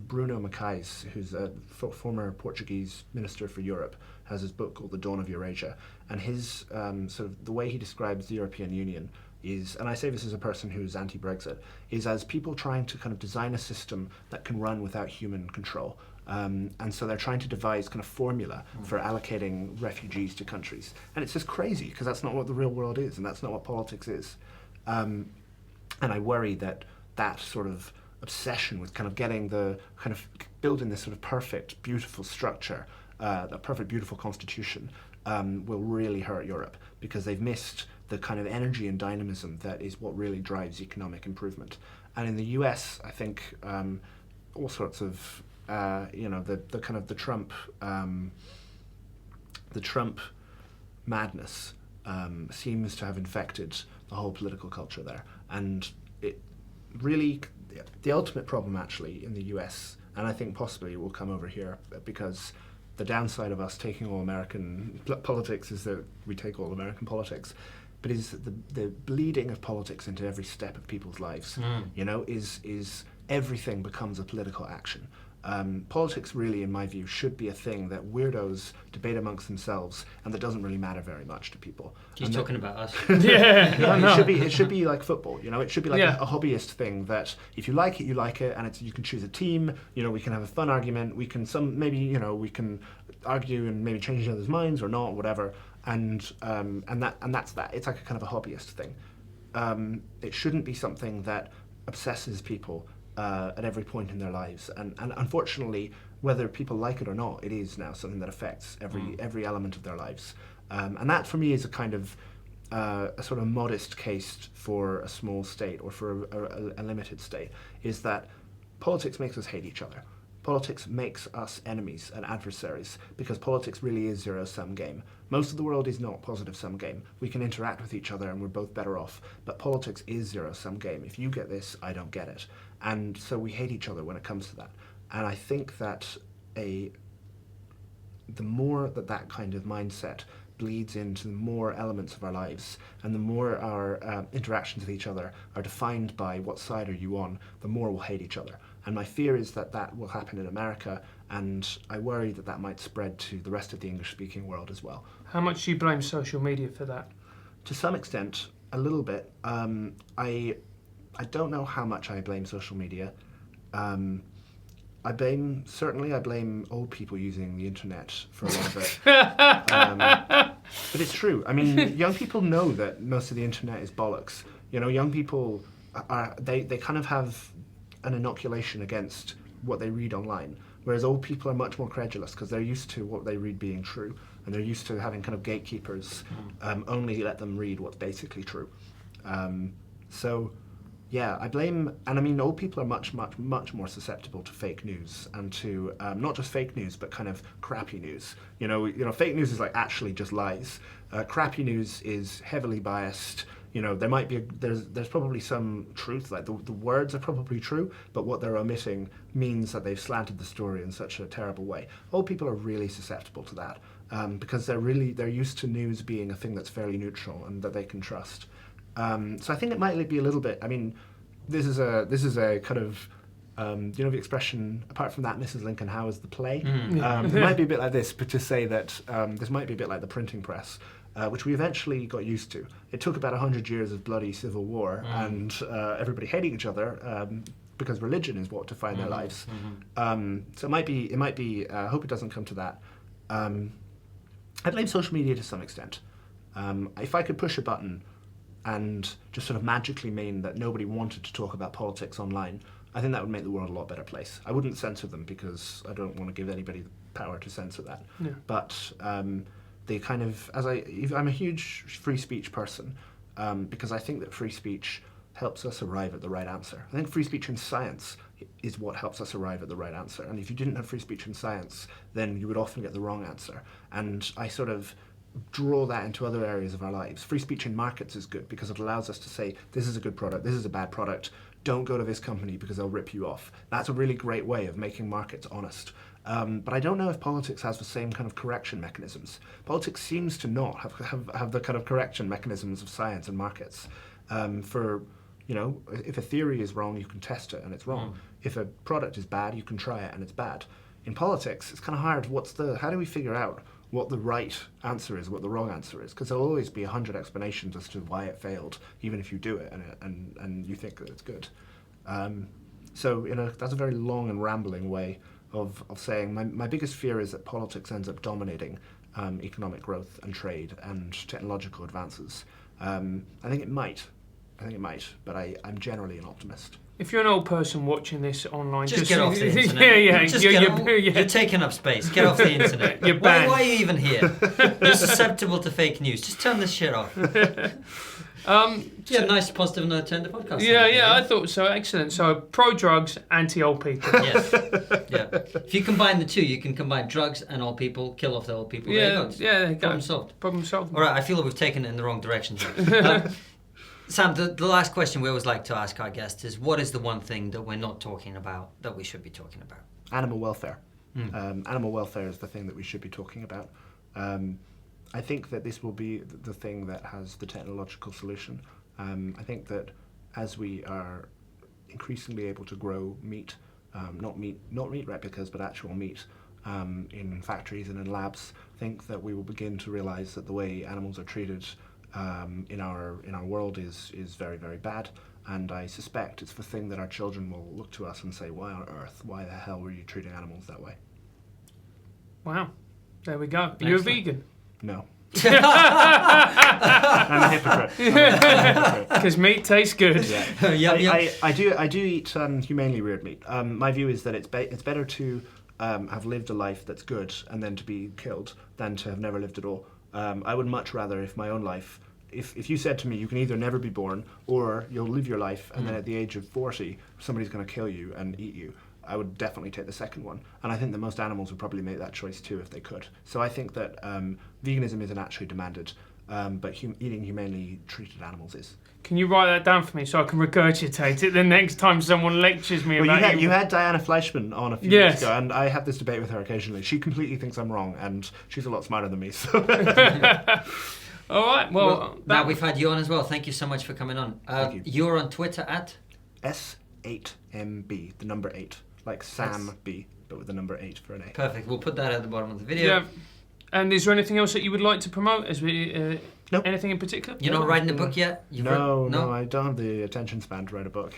S3: Bruno Macais, who's a former Portuguese minister for Europe, has his book called The Dawn of Eurasia, and his sort of the way he describes the European Union is, and I say this as a person who's anti-Brexit, is as people trying to kind of design a system that can run without human control. And so they're trying to devise kind of formula for allocating refugees to countries. And it's just crazy, because that's not what the real world is, and that's not what politics is. And I worry that that sort of obsession with kind of building this sort of perfect, beautiful structure, a perfect, beautiful constitution, will really hurt Europe, because they've missed the kind of energy and dynamism that is what really drives economic improvement. And in the US, I think all sorts of the kind of the Trump madness seems to have infected the whole political culture there, and it really, the ultimate problem actually in the US, and I think possibly it will come over here, because the downside of us taking all American politics is that we take all American politics, but is the bleeding of politics into every step of people's lives. Is everything becomes a political action. Politics really, in my view, should be a thing that weirdos debate amongst themselves and that doesn't really matter very much to people.
S2: He's talking about us.
S1: Yeah, I know.
S3: It should be like football, It should be like
S1: Yeah.
S3: a hobbyist thing that if you like it, and you can choose a team. We can have a fun argument. We can we can argue and maybe change each other's minds or not, whatever. And that's that. It's like a kind of a hobbyist thing. It shouldn't be something that obsesses people at every point in their lives. And unfortunately, whether people like it or not, it is now something that affects every element of their lives. And that, for me, is a kind of a sort of modest case for a small state or for a limited state, is that politics makes us hate each other. Politics makes us enemies and adversaries, because politics really is zero-sum game. Most of the world is not positive-sum game. We can interact with each other and we're both better off, but politics is zero-sum game. If you get this, I don't get it. And so we hate each other when it comes to that. And I think that the more that kind of mindset bleeds into more elements of our lives, and the more our interactions with each other are defined by what side are you on, the more we'll hate each other. And my fear is that will happen in America, and I worry that might spread to the rest of the English-speaking world as well.
S1: How much do you blame social media for that?
S3: To some extent, a little bit. I don't know how much I blame social media. I blame old people using the internet for a lot of it. But it's true. I mean, young people know that most of the internet is bollocks. Young people they kind of have an inoculation against what they read online, whereas old people are much more credulous because they're used to what they read being true, and they're used to having kind of gatekeepers only let them read what's basically true. So yeah, I blame, and I mean, old people are much more susceptible to fake news, and to not just fake news, but kind of crappy news. Fake news is like actually just lies. Crappy news is heavily biased. There might be there's probably some truth, like the words are probably true, but what they're omitting means that they've slanted the story in such a terrible way. Old people are really susceptible to that because they're used to news being a thing that's fairly neutral and that they can trust. So I think it might be a little bit. I mean, this is a kind of the expression, apart from that, Mrs. Lincoln, how is the play? It might be a bit like this, but to say that this might be a bit like the printing press, which we eventually got used to. It took about 100 years of bloody civil war and everybody hating each other because religion is what defined their lives. So it might be. I hope it doesn't come to that. I blame social media to some extent. If I could push a button and just sort of magically mean that nobody wanted to talk about politics online, I think that would make the world a lot better place. I wouldn't censor them because I don't want to give anybody the power to censor that.
S1: Yeah.
S3: But they kind of, I'm a huge free speech person because I think that free speech helps us arrive at the right answer. I think free speech in science is what helps us arrive at the right answer. And if you didn't have free speech in science, then you would often get the wrong answer. And I sort of draw that into other areas of our lives. Free speech in markets is good because it allows us to say, this is a good product, this is a bad product, don't go to this company because they'll rip you off. That's a really great way of making markets honest. But I don't know if politics has the same kind of correction mechanisms. Politics seems to not have the kind of correction mechanisms of science and markets. If a theory is wrong, you can test it and it's wrong. If a product is bad, you can try it and it's bad. In politics, it's kind of hard. How do we figure out what the right answer is, what the wrong answer is? Because there'll always be 100 explanations as to why it failed, even if you do it and you think that it's good. That's a very long and rambling way of saying my biggest fear is that politics ends up dominating economic growth and trade and technological advances. I think it might, but I'm generally an optimist.
S1: If you're an old person watching this online,
S2: just get off the internet. You're taking up space. Get off the internet.
S1: You're banned.
S2: Why are you even here? You're susceptible to fake news. Just turn this shit off. It's a nice positive note to end the podcast.
S1: Yeah, I thought so. Excellent. So pro-drugs, anti-old people.
S2: Yes. Yeah. If you combine the two, you can combine drugs and old people, kill off the old people.
S1: There you go.
S2: Problem solved.
S1: Problem solved.
S2: All right, I feel that we've taken it in the wrong direction here. Sam, the last question we always like to ask our guests is, what is the one thing that we're not talking about that we should be talking about?
S3: Animal welfare. Animal welfare is the thing that we should be talking about. I think that this will be the thing that has the technological solution. I think that as we are increasingly able to grow meat not meat replicas, but actual meat in factories and in labs, I think that we will begin to realize that the way animals are treated in our world is very, very bad. And I suspect it's the thing that our children will look to us and say, why on earth, why the hell were you treating animals that way?
S1: Wow. There we go. Are you a vegan?
S3: No. I'm a hypocrite.
S1: Because meat tastes good.
S3: Yeah. I do eat humanely reared meat. My view is that it's better to have lived a life that's good and then to be killed than to have never lived at all. I would much rather, if my own life, if you said to me, you can either never be born or you'll live your life and then at the age of 40, somebody's going to kill you and eat you, I would definitely take the second one. And I think that most animals would probably make that choice too if they could. So I think that veganism isn't actually demanded, but eating humanely treated animals is.
S1: Can you write that down for me so I can regurgitate it the next time someone lectures me about it?
S3: You had Diana Fleischman on a few years ago, and I have this debate with her occasionally. She completely thinks I'm wrong, and she's a lot smarter than me. So.
S1: All right, well
S2: now we've had you on as well. Thank you so much for coming on.
S3: Thank you.
S2: You're on Twitter at?
S3: S8MB, the number 8, like Sam B, but with the number 8 for an A.
S2: Perfect. We'll put that at the bottom of the video.
S1: Yeah. And is there anything else that you would like to promote?
S3: Nope.
S1: Anything in particular?
S2: You're not writing a book yet?
S3: No, I don't have the attention span to write a book.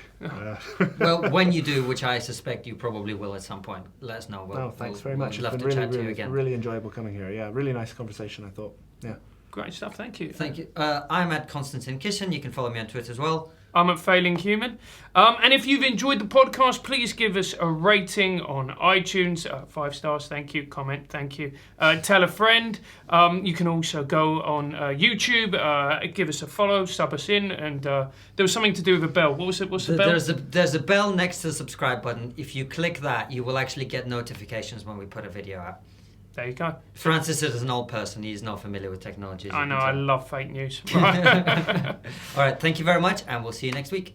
S2: Well, when you do, which I suspect you probably will at some point, let us know.
S3: Thanks very much.
S2: We'd love
S3: it's
S2: to
S3: been
S2: chat to you again.
S3: really enjoyable coming here. Yeah, really nice conversation, I thought. Yeah.
S1: Great stuff, thank you.
S2: Thank you. I'm at Konstantin Kissen. You can follow me on Twitter as well.
S1: I'm at Failing Human. And if you've enjoyed the podcast, please give us a rating on iTunes. 5 stars, thank you. Comment, thank you. Tell a friend. You can also go on YouTube, give us a follow, sub us in, and there was something to do with a bell. What's the bell?
S2: There's a bell next to the subscribe button. If you click that, you will actually get notifications when we put a video out.
S1: There you go.
S2: Francis is an old person. He's not familiar with technology.
S1: I know, I love fake news.
S2: All right, thank you very much, and we'll see you next week.